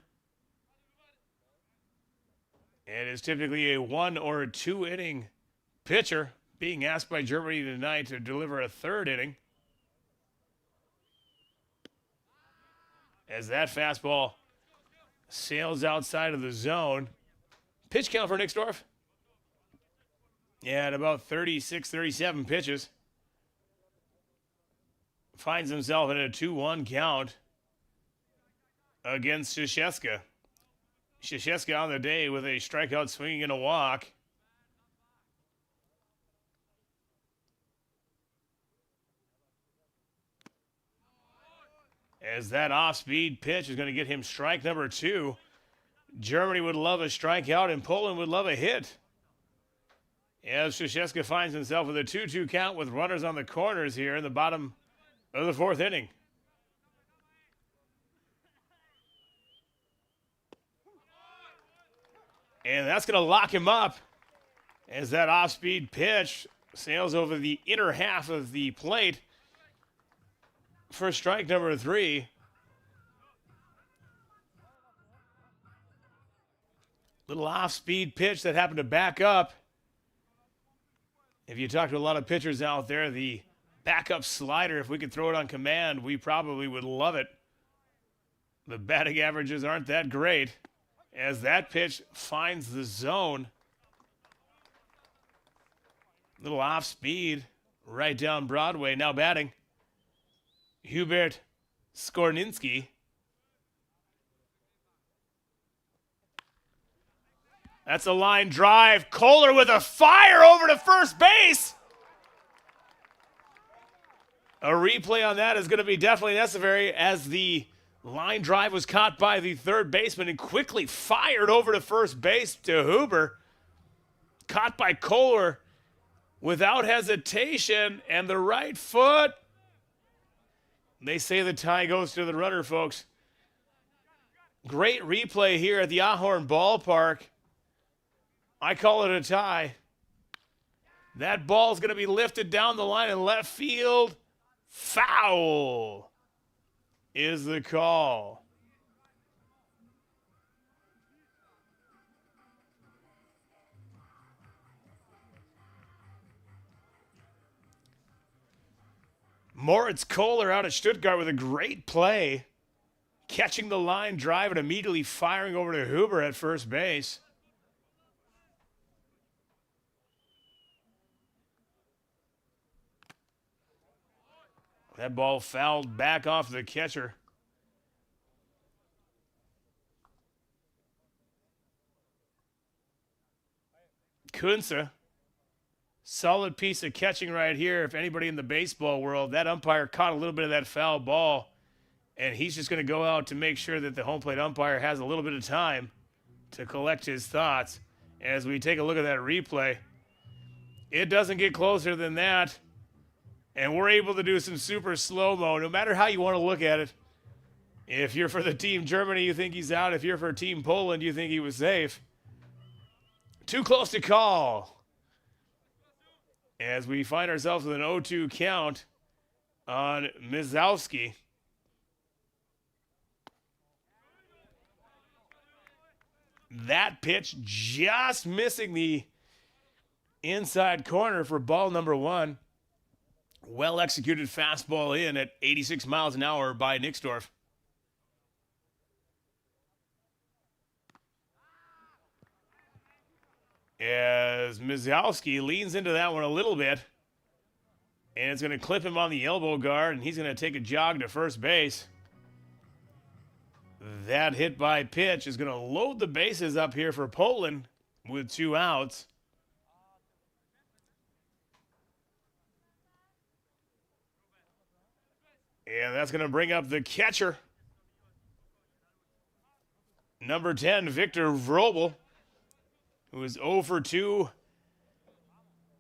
And is typically a 1 or 2 inning pitcher, being asked by Germany tonight to deliver a 3rd inning. As that fastball sails outside of the zone. Pitch count for Nixdorf? Yeah, at about 36, 37 pitches. Finds himself in a 2-1 count against Szeszka. Szeszka on the day with a strikeout, swinging and a walk. as that off-speed pitch is going to get him strike number 2. Germany would love a strikeout, and Poland would love a hit. As Krzyzewski finds himself with a 2-2 count with runners on the corners here in the bottom of the 4th inning. And that's going to lock him up as that off-speed pitch sails over the inner half of the plate for strike number 3. Little off-speed pitch that happened to back up. If you talk to a lot of pitchers out there, the backup slider, if we could throw it on command, we probably would love it. The batting averages aren't that great as that pitch finds the zone. Little off-speed right down Broadway. Now batting, Hubert Skorninski. That's a line drive. Kohler with a fire over to first base. A replay on that is going to be definitely necessary as the line drive was caught by the third baseman and quickly fired over to first base to Huber. Caught by Kohler without hesitation, and the right foot. They say the tie goes to the runner, folks. Great replay here at the Ahorn Ballpark. I call it a tie. That ball's going to be lifted down the line in left field. Foul is the call. Moritz Kohler out at Stuttgart with a great play, catching the line drive and immediately firing over to Huber at first base. That ball fouled back off the catcher. Kunze, solid piece of catching right here. If anybody in the baseball world, that umpire caught a little bit of that foul ball, and he's just going to go out to make sure that the home plate umpire has a little bit of time to collect his thoughts. As we take a look at that replay, it doesn't get closer than that. And we're able to do some super slow-mo, no matter how you want to look at it. If you're for the team Germany, you think he's out. If you're for team Poland, you think he was safe. Too close to call. As we find ourselves with an 0-2 count on Mizowski. That pitch just missing the inside corner for ball number 1. Well-executed fastball in at 86 miles an hour by Nixdorf. As Mizowski leans into that one a little bit, and it's going to clip him on the elbow guard, and he's going to take a jog to first base. That hit by pitch is going to load the bases up here for Poland with 2 outs. And that's going to bring up the catcher. Number 10, Victor Vrobel, who is 0 for 2,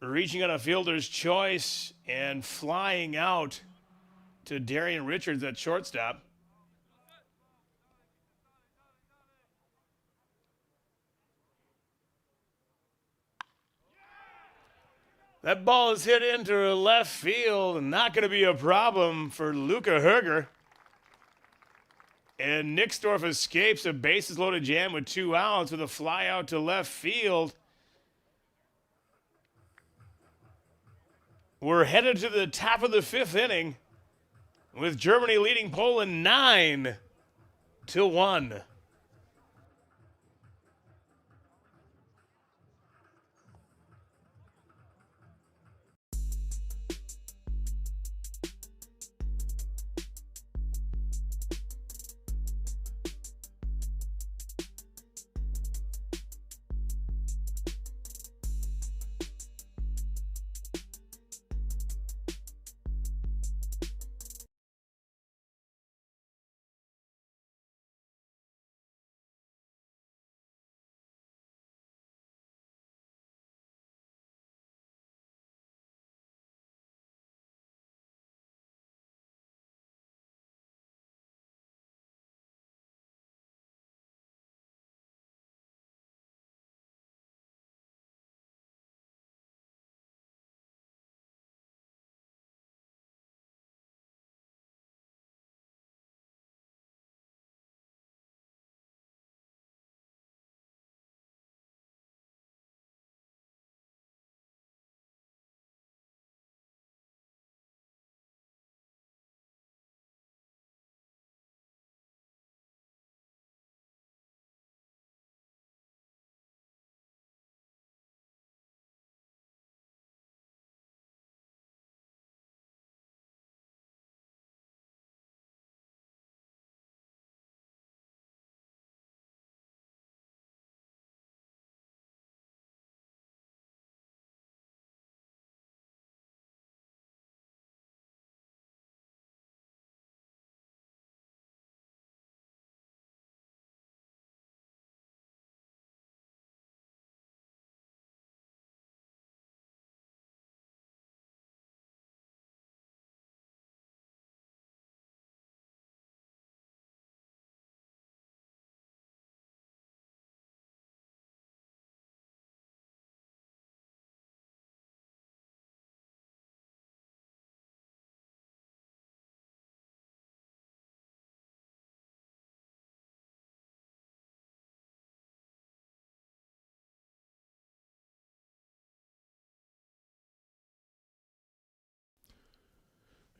reaching on a fielder's choice and flying out to Darian Richards at shortstop. That ball is hit into left field, not going to be a problem for Luca Herger. And Nixdorf escapes a bases-loaded jam with 2 outs with a fly out to left field. We're headed to the top of the 5th inning with Germany leading Poland 9-1.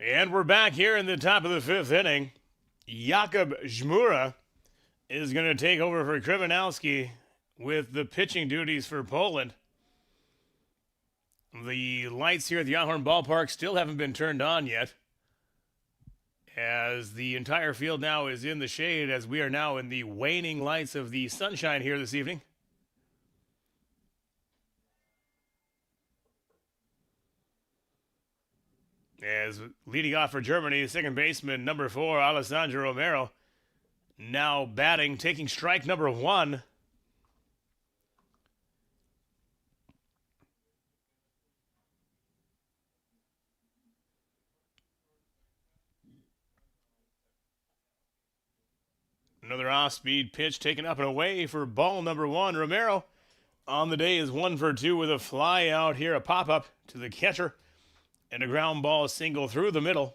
And we're back here in the top of the fifth inning. Jakub Żmura is going to take over for Krymanowski with the pitching duties for Poland. The lights here at the Ahorn Ballpark still haven't been turned on yet, as the entire field now is in the shade, as we are now in the waning lights of the sunshine here this evening. As leading off for Germany, second baseman number 4, Alessandro Romero, now batting, taking strike number 1. Another off-speed pitch taken up and away for ball number 1. Romero on the day is 1 for 2 with a fly out here, a pop-up to the catcher, and a ground ball single through the middle.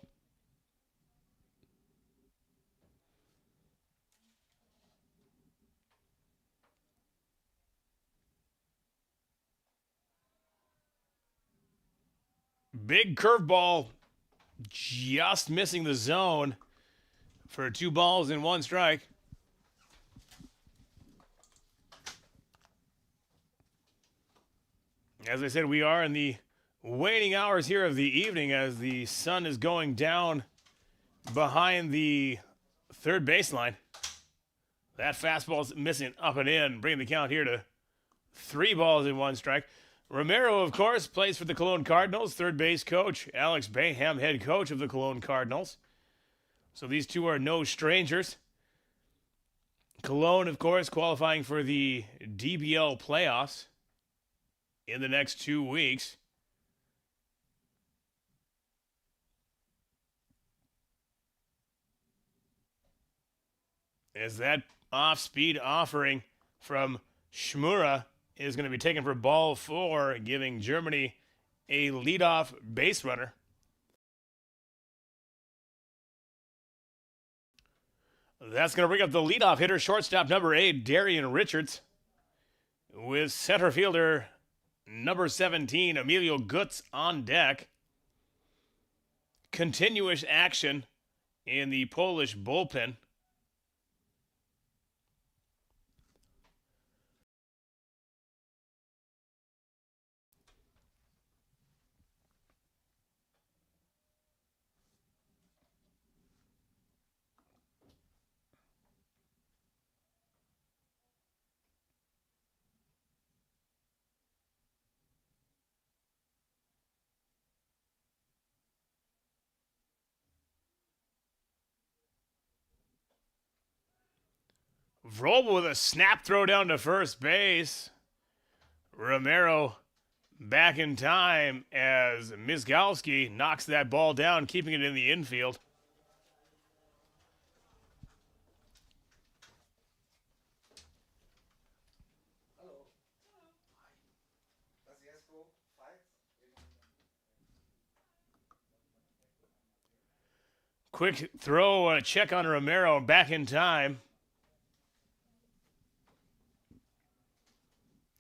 Big curveball, just missing the zone for 2 balls and 1 strike. As I said, we are in the waning hours here of the evening as the sun is going down behind the third baseline. That fastball's missing up and in, bringing the count here to 3 balls and 1 strike. Romero, of course, plays for the Cologne Cardinals. Third base coach, Alex Bayham, head coach of the Cologne Cardinals. So these two are no strangers. Cologne, of course, qualifying for the DBL playoffs in the next 2 weeks. As that off-speed offering from Żmura is going to be taken for ball 4, giving Germany a leadoff base runner. That's going to bring up the leadoff hitter, shortstop number 8, Darian Richards, with center fielder number 17, Emilio Gutz, on deck. Continuous action in the Polish bullpen. Vrobel with a snap throw down to first base. Romero back in time as Mizgalski knocks that ball down, keeping it in the infield. Quick throw and a check on Romero back in time.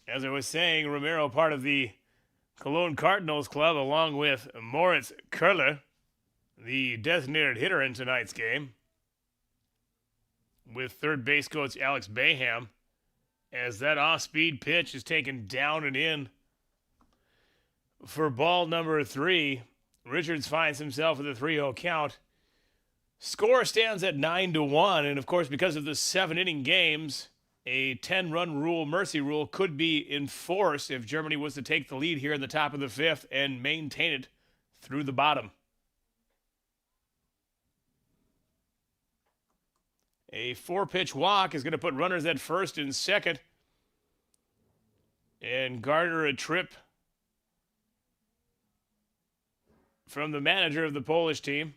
As I was saying, Romero part of the Cologne Cardinals club along with Moritz Köhler, the designated hitter in tonight's game, with third base coach Alex Bayham, as that off-speed pitch is taken down and in for ball number 3. Richards finds himself with a 3-0 count. Score stands at 9-1, and of course, because of the 7-inning games, a 10-run rule, mercy rule, could be enforced if Germany was to take the lead here in the top of the 5th and maintain it through the bottom. A 4-pitch walk is going to put runners at first and second and garner a trip from the manager of the Polish team.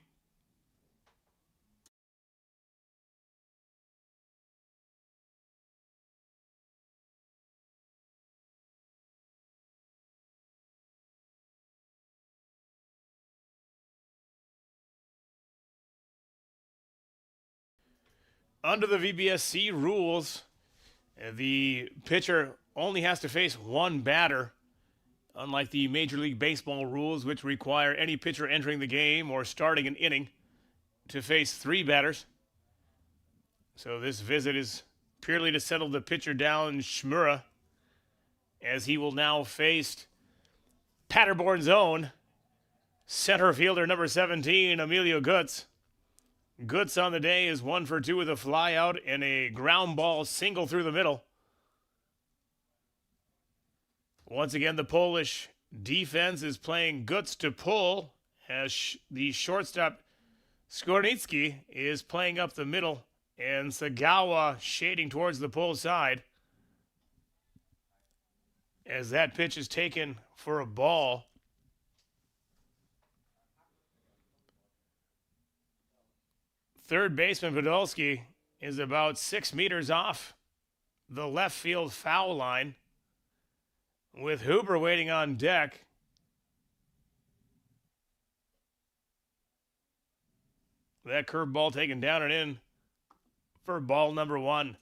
Under the VBSC rules, the pitcher only has to face one batter unlike the Major League Baseball rules, which require any pitcher entering the game or starting an inning to face 3 batters. So this visit is purely to settle the pitcher down, Shmura, as he will now face Paderborn's own center fielder number 17, Emilio Gutz. Gutz on the day is 1 for 2 with a flyout and a ground ball single through the middle. Once again, the Polish defense is playing Gutz to pull as the shortstop Skornicki is playing up the middle and Sagawa shading towards the pull side as that pitch is taken for a ball. Third baseman Podolski is about 6 meters off the left field foul line with Huber waiting on deck. That curveball taken down and in for ball number 1.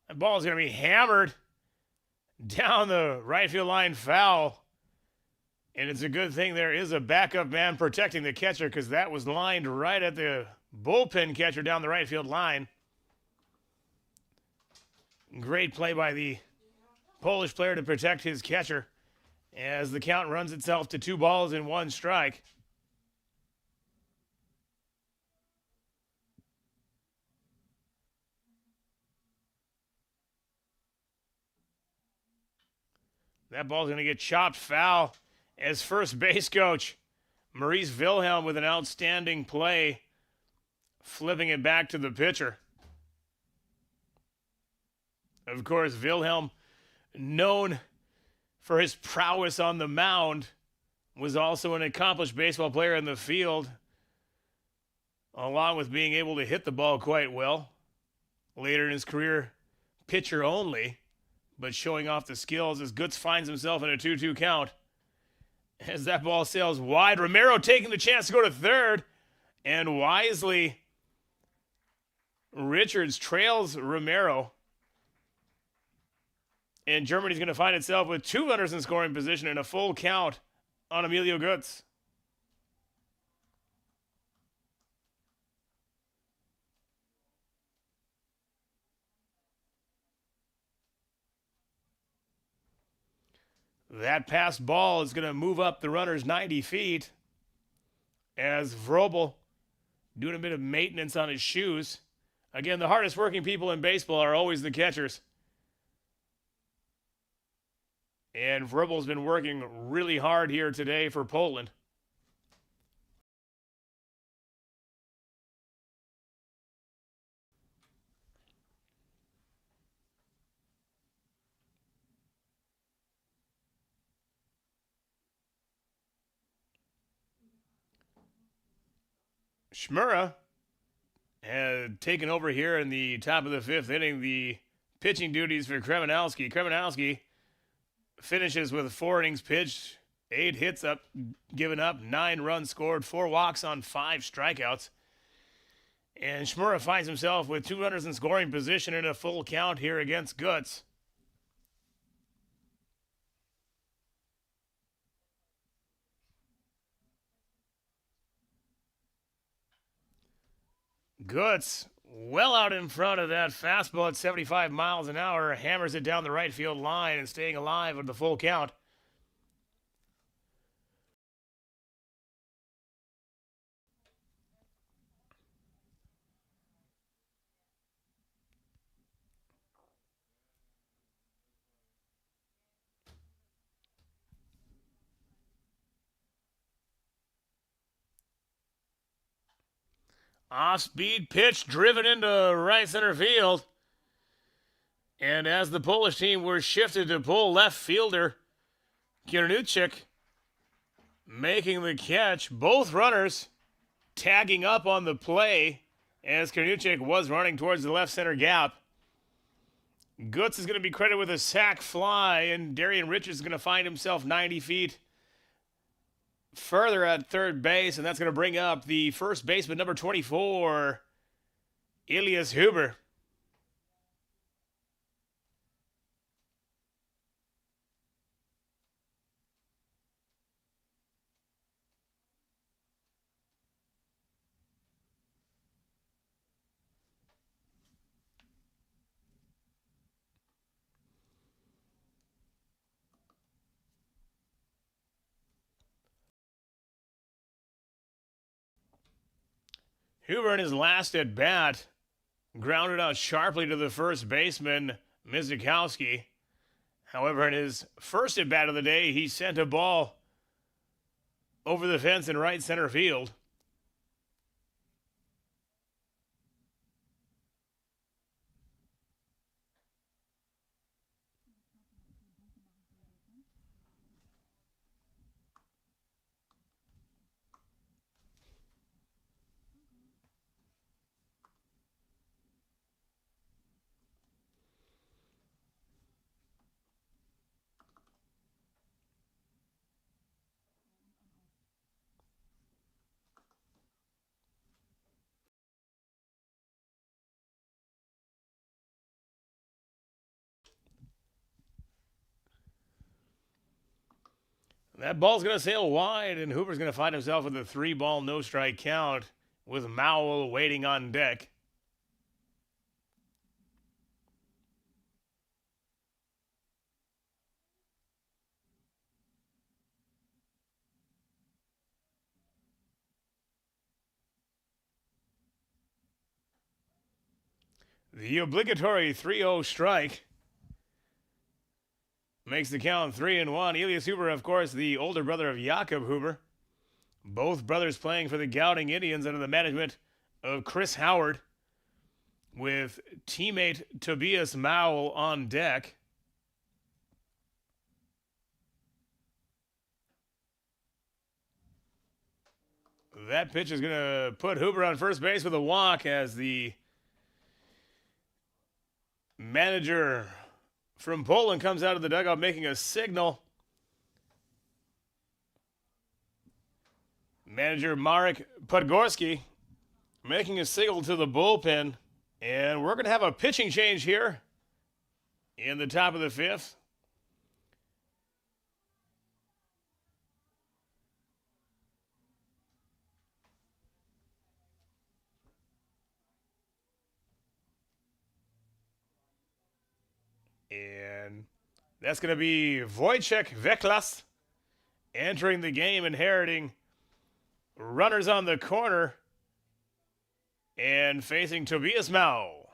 That ball is going to be hammered down the right field line foul. And it's a good thing there is a backup man protecting the catcher because that was lined right at the bullpen catcher down the right field line. Great play by the Polish player to protect his catcher as the count runs itself to 2 balls and 1 strike. That ball's going to get chopped foul as first base coach Maurice Wilhelm with an outstanding play, flipping it back to the pitcher. Of course, Wilhelm, known for his prowess on the mound, was also an accomplished baseball player in the field, along with being able to hit the ball quite well. Later in his career, pitcher only, but showing off the skills as Gutz finds himself in a 2-2 count. As that ball sails wide, Romero taking the chance to go to third, and wisely, Richards trails Romero. And Germany's going to find itself with 2 runners in scoring position and a full count on Emilio Gutz. That passed ball is going to move up the runners 90 feet as Vrobel doing a bit of maintenance on his shoes. Again, the hardest working people in baseball are always the catchers. And Vrobel's been working really hard here today for Poland. Shmura had taken over here in the top of the 5th inning the pitching duties for Kremenowski. Kremenowski finishes with 4 innings pitched, 8 hits given up, 9 runs scored, 4 walks on 5 strikeouts. And Shmura finds himself with 2 runners in scoring position and a full count here against Gutz. Gutz, well out in front of that fastball at 75 miles an hour, hammers it down the right field line and staying alive with the full count. Off-speed pitch driven into right center field. And as the Polish team were shifted to pull, left fielder Kierniuczyk making the catch. Both runners tagging up on the play as Kierniuczyk was running towards the left center gap. Goods is going to be credited with a sack fly, and Darian Richards is going to find himself 90 feet further at third base, and that's going to bring up the first baseman, number 24, Elias Huber. Huber in his last at bat grounded out sharply to the first baseman, Mizikowski. However, in his first at bat of the day, he sent a ball over the fence in right center field. That ball's going to sail wide, and Hooper's going to find himself with a 3-ball, no-strike count with Mowell waiting on deck. The obligatory 3-0 strike makes the count 3-1. Elias Huber, of course, the older brother of Jakob Huber. Both brothers playing for the Gouting Indians under the management of Chris Howard, with teammate Tobias Mowell on deck. That pitch is going to put Huber on first base with a walk as the manager from Poland comes out of the dugout making a signal. Manager Marek Podgorski making a signal to the bullpen. And we're going to have a pitching change here in the top of the fifth. And that's going to be Wojciech Veklas entering the game, inheriting runners on the corner and facing Tobias Mowell.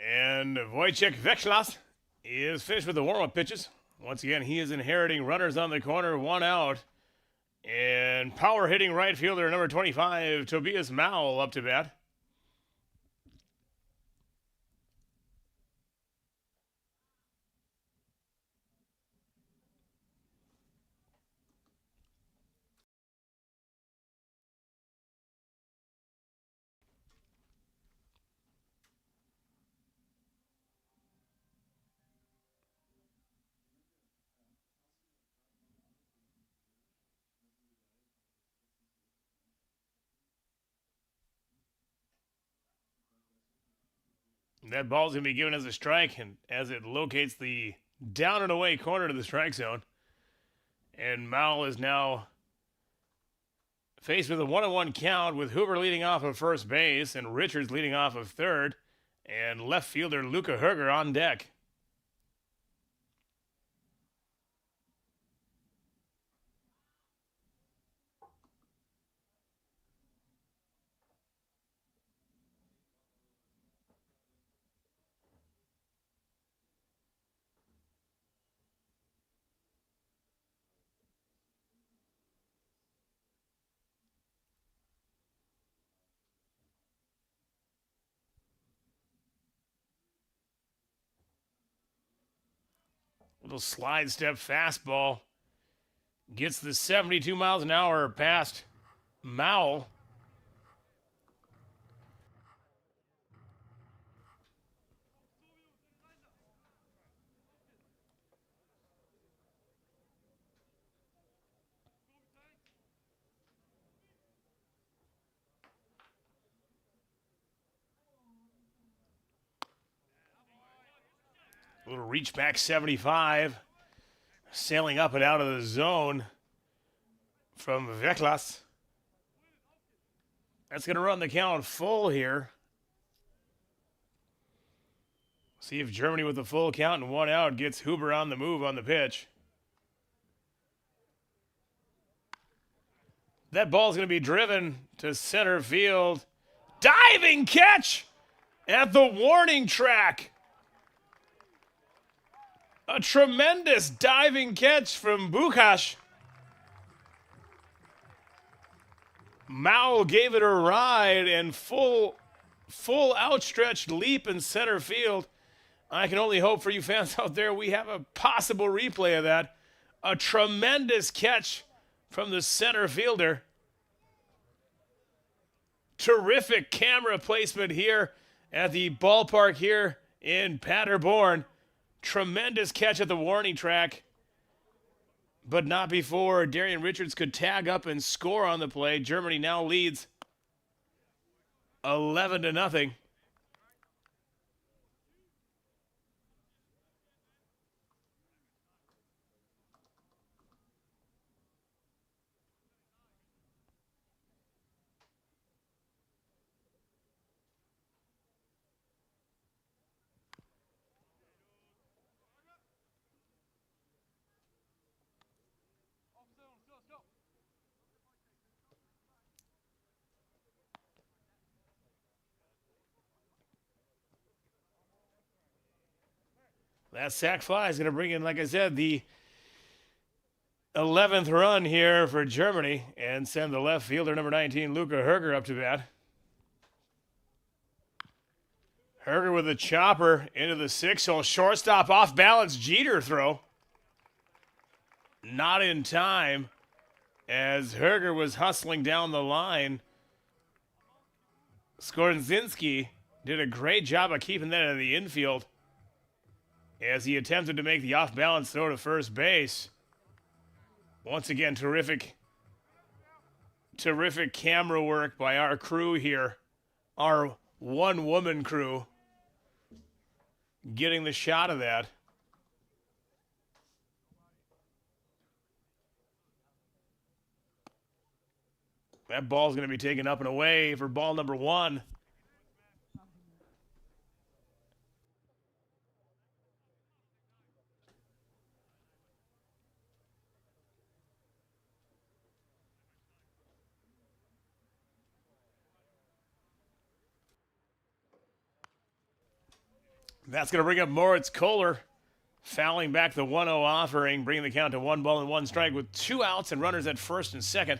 And Wojciech Veklas is finished with the warm-up pitches. Once again, he is inheriting runners on the corner, one out. And power hitting right fielder number 25, Tobias Mowell, up to bat. That ball's going to be given as a strike, and as it locates the down and away corner to the strike zone. And Mowell is now faced with a 1-1 count, with Hoover leading off of first base and Richards leading off of third, and left fielder Luca Herger on deck. Little slide step fastball. Gets the 72 miles an hour past Mowell. Little reach back 75. Sailing up and out of the zone from Veklas. That's going to run the count full here. See if Germany with the full count and one out gets Huber on the move on the pitch. That ball's going to be driven to center field. Diving catch at the warning track. A tremendous diving catch from Bukash. Mowell gave it a ride and full outstretched leap in center field. I can only hope for you fans out there we have a possible replay of that. A tremendous catch from the center fielder. Terrific camera placement here at the ballpark here in Paderborn. Tremendous catch at the warning track, but not before Darian Richards could tag up and score on the play. Germany now leads 11-0. That sac fly is going to bring in, like I said, the 11th run here for Germany and send the left fielder, number 19, Luca Herger, up to bat. Herger with a chopper into the 6-hole. Shortstop off balance. Jeter throw. Not in time as Herger was hustling down the line. Skorzinski did a great job of keeping that in the infield as he attempted to make the off-balance throw to first base. Once again, terrific camera work by our crew here, our one-woman crew, getting the shot of that. That ball's going to be taken up and away for ball number 1. That's going to bring up Moritz Kohler, fouling back the 1-0 offering, bringing the count to 1-1 with 2 outs and runners at first and second.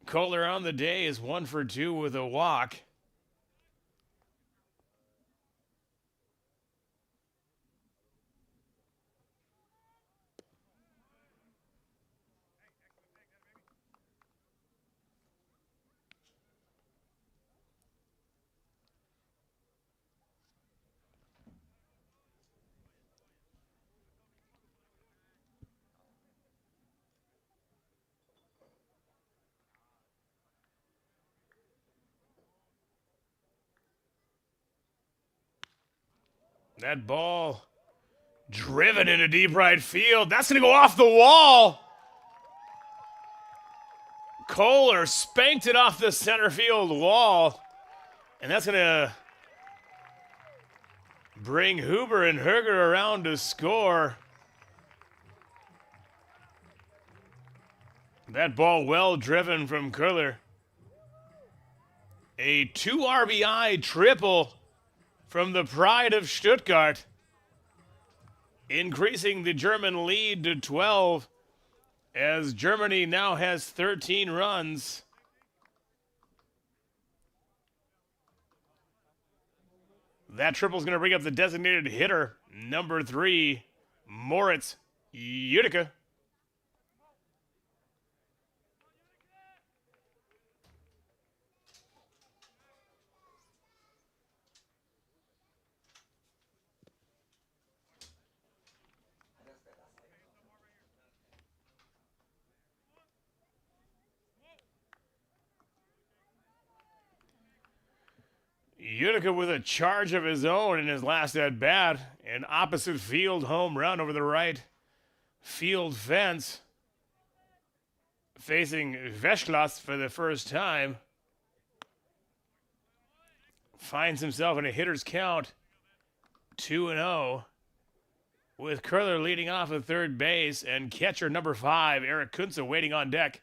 Kohler on the day is 1 for 2 with a walk. That ball driven into deep right field. That's going to go off the wall. Kohler spanked it off the center field wall. And that's going to bring Huber and Herger around to score. That ball well driven from Kohler. A 2 RBI triple from the pride of Stuttgart, increasing the German lead to 12 as Germany now has 13 runs. That triple is going to bring up the designated hitter, number 3, Moritz Utica. Utica with a charge of his own in his last at-bat. An opposite field home run over the right field fence. Facing Veschlas for the first time. Finds himself in a hitter's count. 2-0. With Kohler leading off at third base and catcher number 5, Eric Kunze, waiting on deck.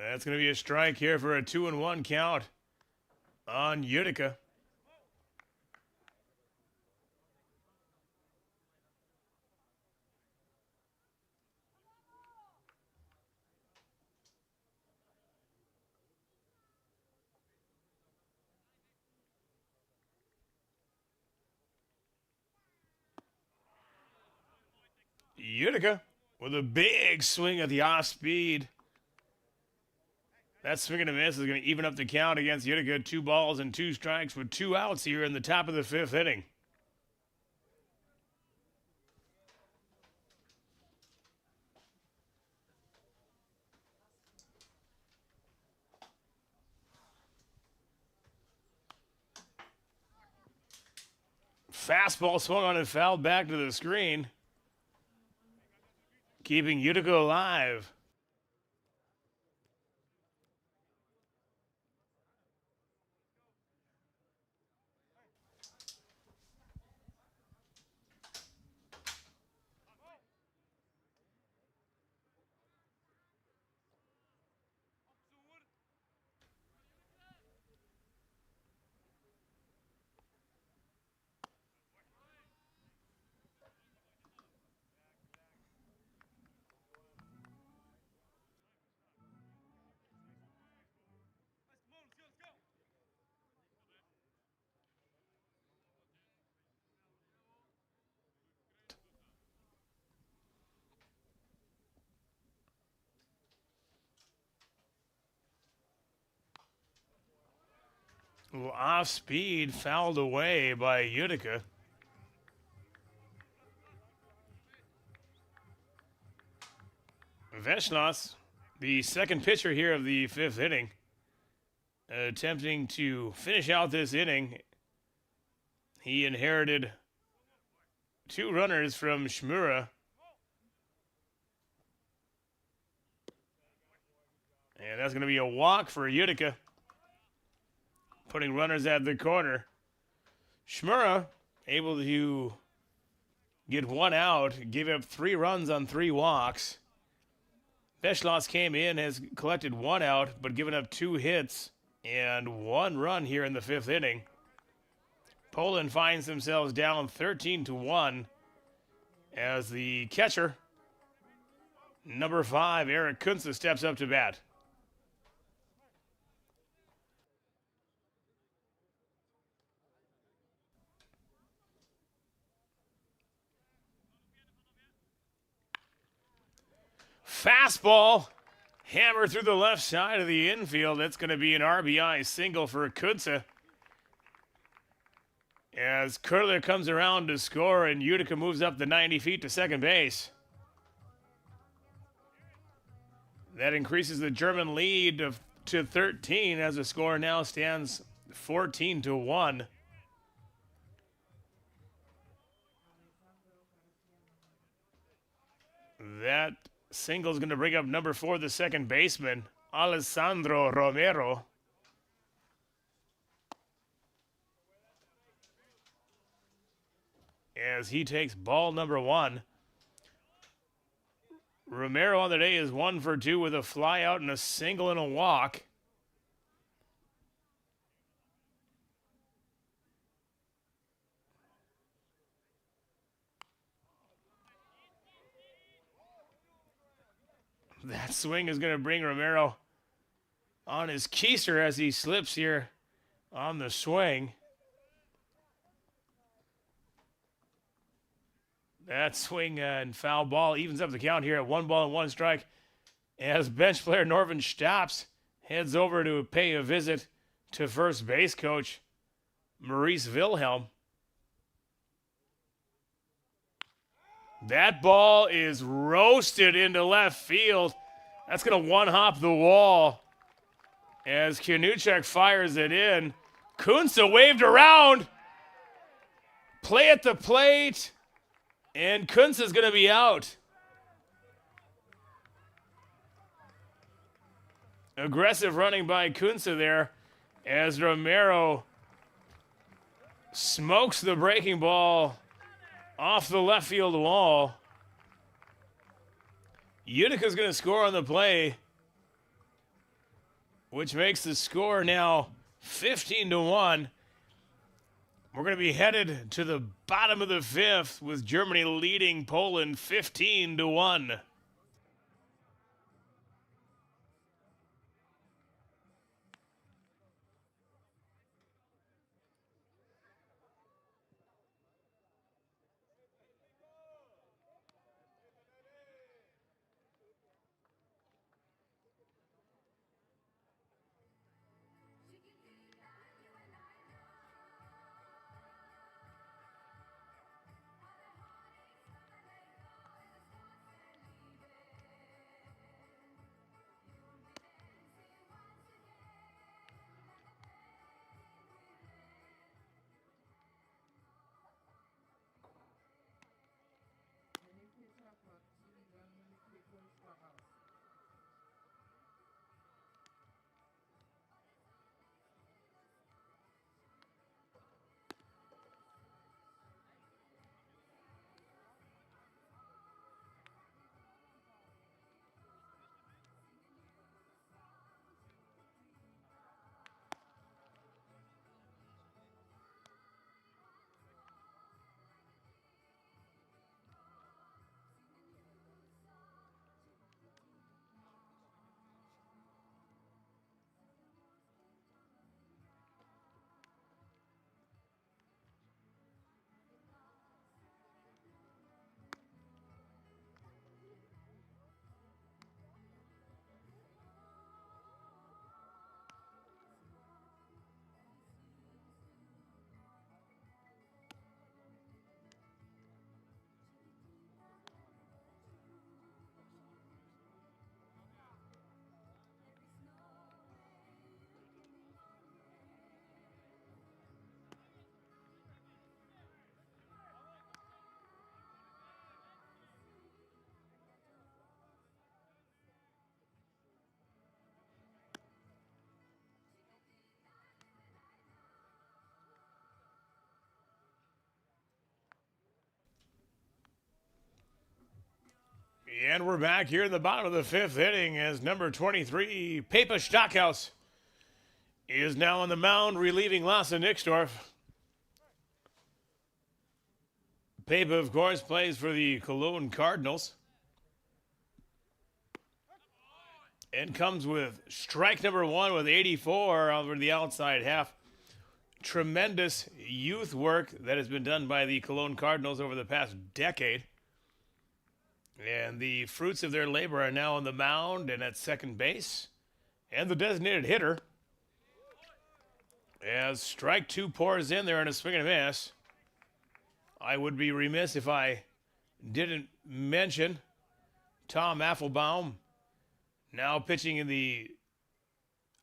That's going to be a strike here for a 2-1 count on Utica. Utica with a big swing at the off speed. That swing and a miss is going to even up the count against Utica. 2 balls and 2 strikes with 2 outs here in the top of the 5th inning. Fastball swung on and fouled back to the screen, keeping Utica alive. Off speed, fouled away by Utica. Veschlas, the second pitcher here of the 5th inning, attempting to finish out this inning. He inherited 2 runners from Shmura. And that's going to be a walk for Utica. putting runners at the corner. Shmura able to get one out, gave up 3 runs on 3 walks. Beschloss came in, has collected 1 out, but given up 2 hits and 1 run here in the 5th inning. Poland finds themselves down 13-1 as the catcher, number 5, Eric Kunze, steps up to bat. Fastball, hammer through the left side of the infield. That's going to be an RBI single for Kunze. As Curler comes around to score and Utica moves up the 90 feet to second base. That increases the German lead to 13 as the score now stands 14-1. That single is going to bring up number 4, the second baseman, Alessandro Romero. As he takes ball number 1. Romero on the day is 1 for 2 with a fly out and a single and a walk. That swing is going to bring Romero on his keister as he slips here on the swing. That swing and foul ball evens up the count here at 1-1 strike as bench player Norvin Staps heads over to pay a visit to first base coach Maurice Wilhelm. That ball is roasted into left field. That's going to one-hop the wall as Kianuchek fires it in. Kunze waved around. Play at the plate. And Kunze is going to be out. Aggressive running by Kunze there as Romero smokes the breaking ball off the left field wall. Utica's going to score on the play, which makes the score now 15-1. We're going to be headed to the bottom of the 5th with Germany leading Poland 15-1. And we're back here in the bottom of the fifth inning as number 23, Pepe Stockhouse, is now on the mound relieving Lasse Nixdorf. Pepe, of course, plays for the Cologne Cardinals. And comes with strike number one with 84 over the outside half. Tremendous youth work that has been done by the Cologne Cardinals over the past decade. And the fruits of their labor are now on the mound and at second base. And the designated hitter, as strike two pours in there in a swing and a miss. I would be remiss if I didn't mention Tom Affelbaum, now pitching in the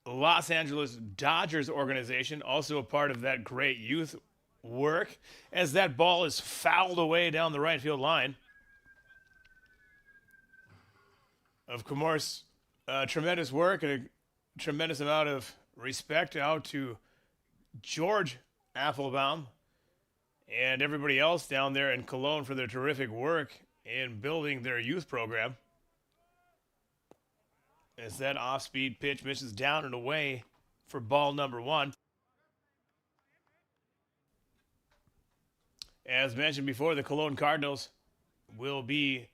Los Angeles Dodgers organization, also a part of that great youth work, as that ball is fouled away down the right field line. Of course, tremendous work and a tremendous amount of respect out to George Affelbaum and everybody else down there in Cologne for their terrific work in building their youth program. As that off-speed pitch misses down and away for ball number one. As mentioned before, the Cologne Cardinals will be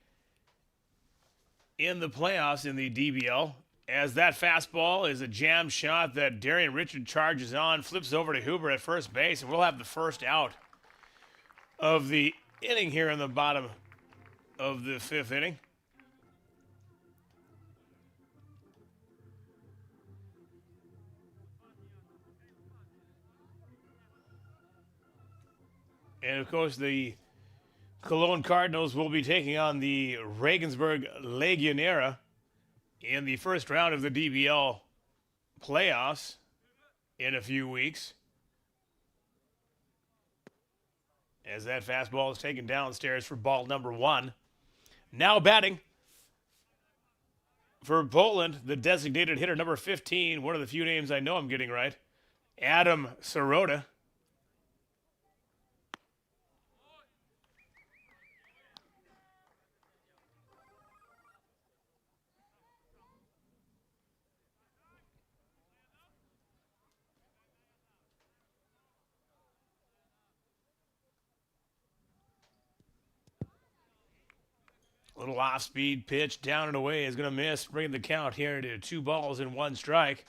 in the playoffs in the DBL, as that fastball is a jam shot that Darian Richard charges on, flips over to Huber at first base, and we'll have the first out of the inning here in the bottom of the fifth inning. And of course, the Cologne Cardinals will be taking on the Regensburg Legionnaire in the first round of the DBL playoffs in a few weeks. As that fastball is taken downstairs for ball number one. Now batting for Poland, the designated hitter, number 15, one of the few names I know I'm getting right, Adam Sirota. Little off-speed pitch down and away is going to miss, bringing the count here to 2 balls and 1 strike.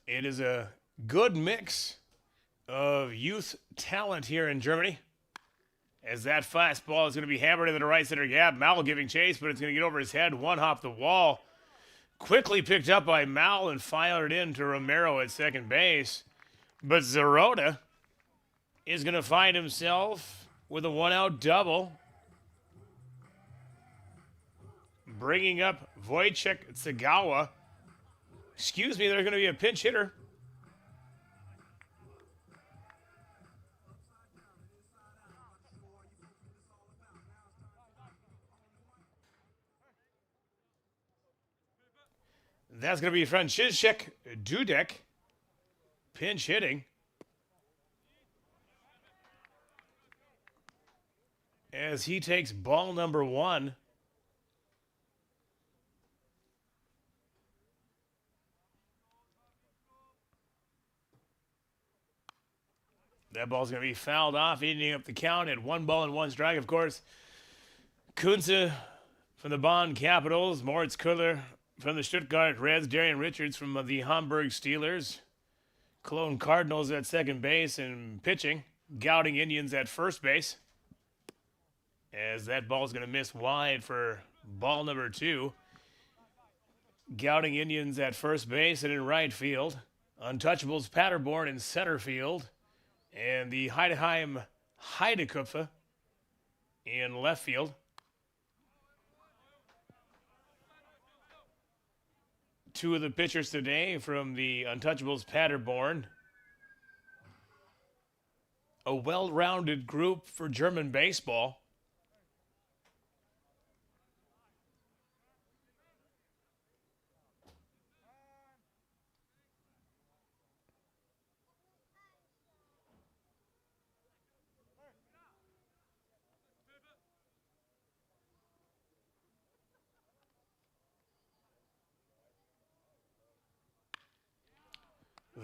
It is a good mix of youth talent here in Germany, as that fastball is going to be hammered into the right center gap. Mal giving chase, but it's going to get over his head, one hop the wall. Quickly picked up by Mal and fired into Romero at second base. But Zarota is going to find himself with a one-out double, bringing up Wojciech Tsagawa. Excuse me, there's going to be a pinch hitter. That's going to be Franciszek Dudek, pinch hitting. As he takes ball number one. That ball's going to be fouled off, eating up the count at 1 ball and 1 strike. Of course, Kunze from the Bonn Capitals, Moritz Köhler from the Stuttgart Reds, Darian Richards from the Hamburg Steelers, Cologne Cardinals at second base and pitching, Gouting Indians at first base. As that ball is going to miss wide for ball number 2. Gouting Indians at first base and in right field. Untouchables Paderborn in center field. And the Heideheim Heidekupfer in left field. Two of the pitchers today from the Untouchables Paderborn. A well-rounded group for German baseball.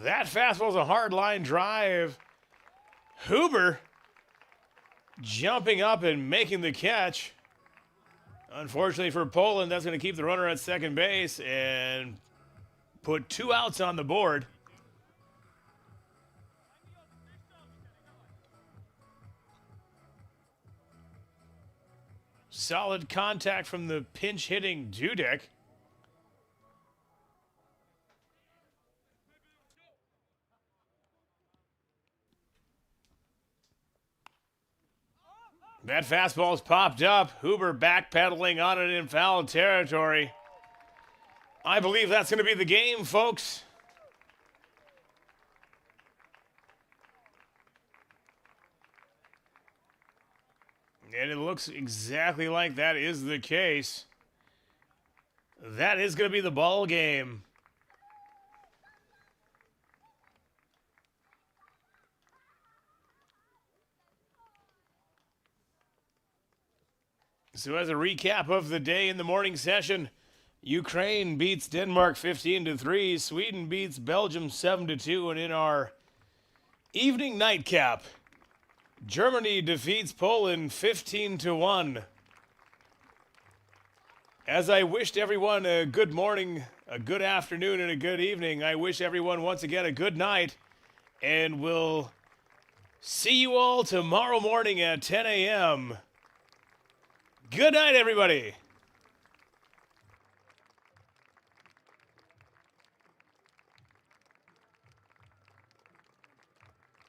That fastball's a hard line drive. Huber jumping up and making the catch. Unfortunately for Poland, that's going to keep the runner at second base and put 2 outs on the board. Solid contact from the pinch hitting Dudek. That fastball's popped up. Huber backpedaling on it in foul territory. I believe that's going to be the game, folks. And it looks exactly like that is the case. That is going to be the ball game. So as a recap of the day in the morning session, Ukraine beats Denmark 15-3, Sweden beats Belgium 7-2, and in our evening nightcap, Germany defeats Poland 15-1. As I wished everyone a good morning, a good afternoon, and a good evening, I wish everyone once again a good night, and we'll see you all tomorrow morning at 10 a.m. Good night, everybody.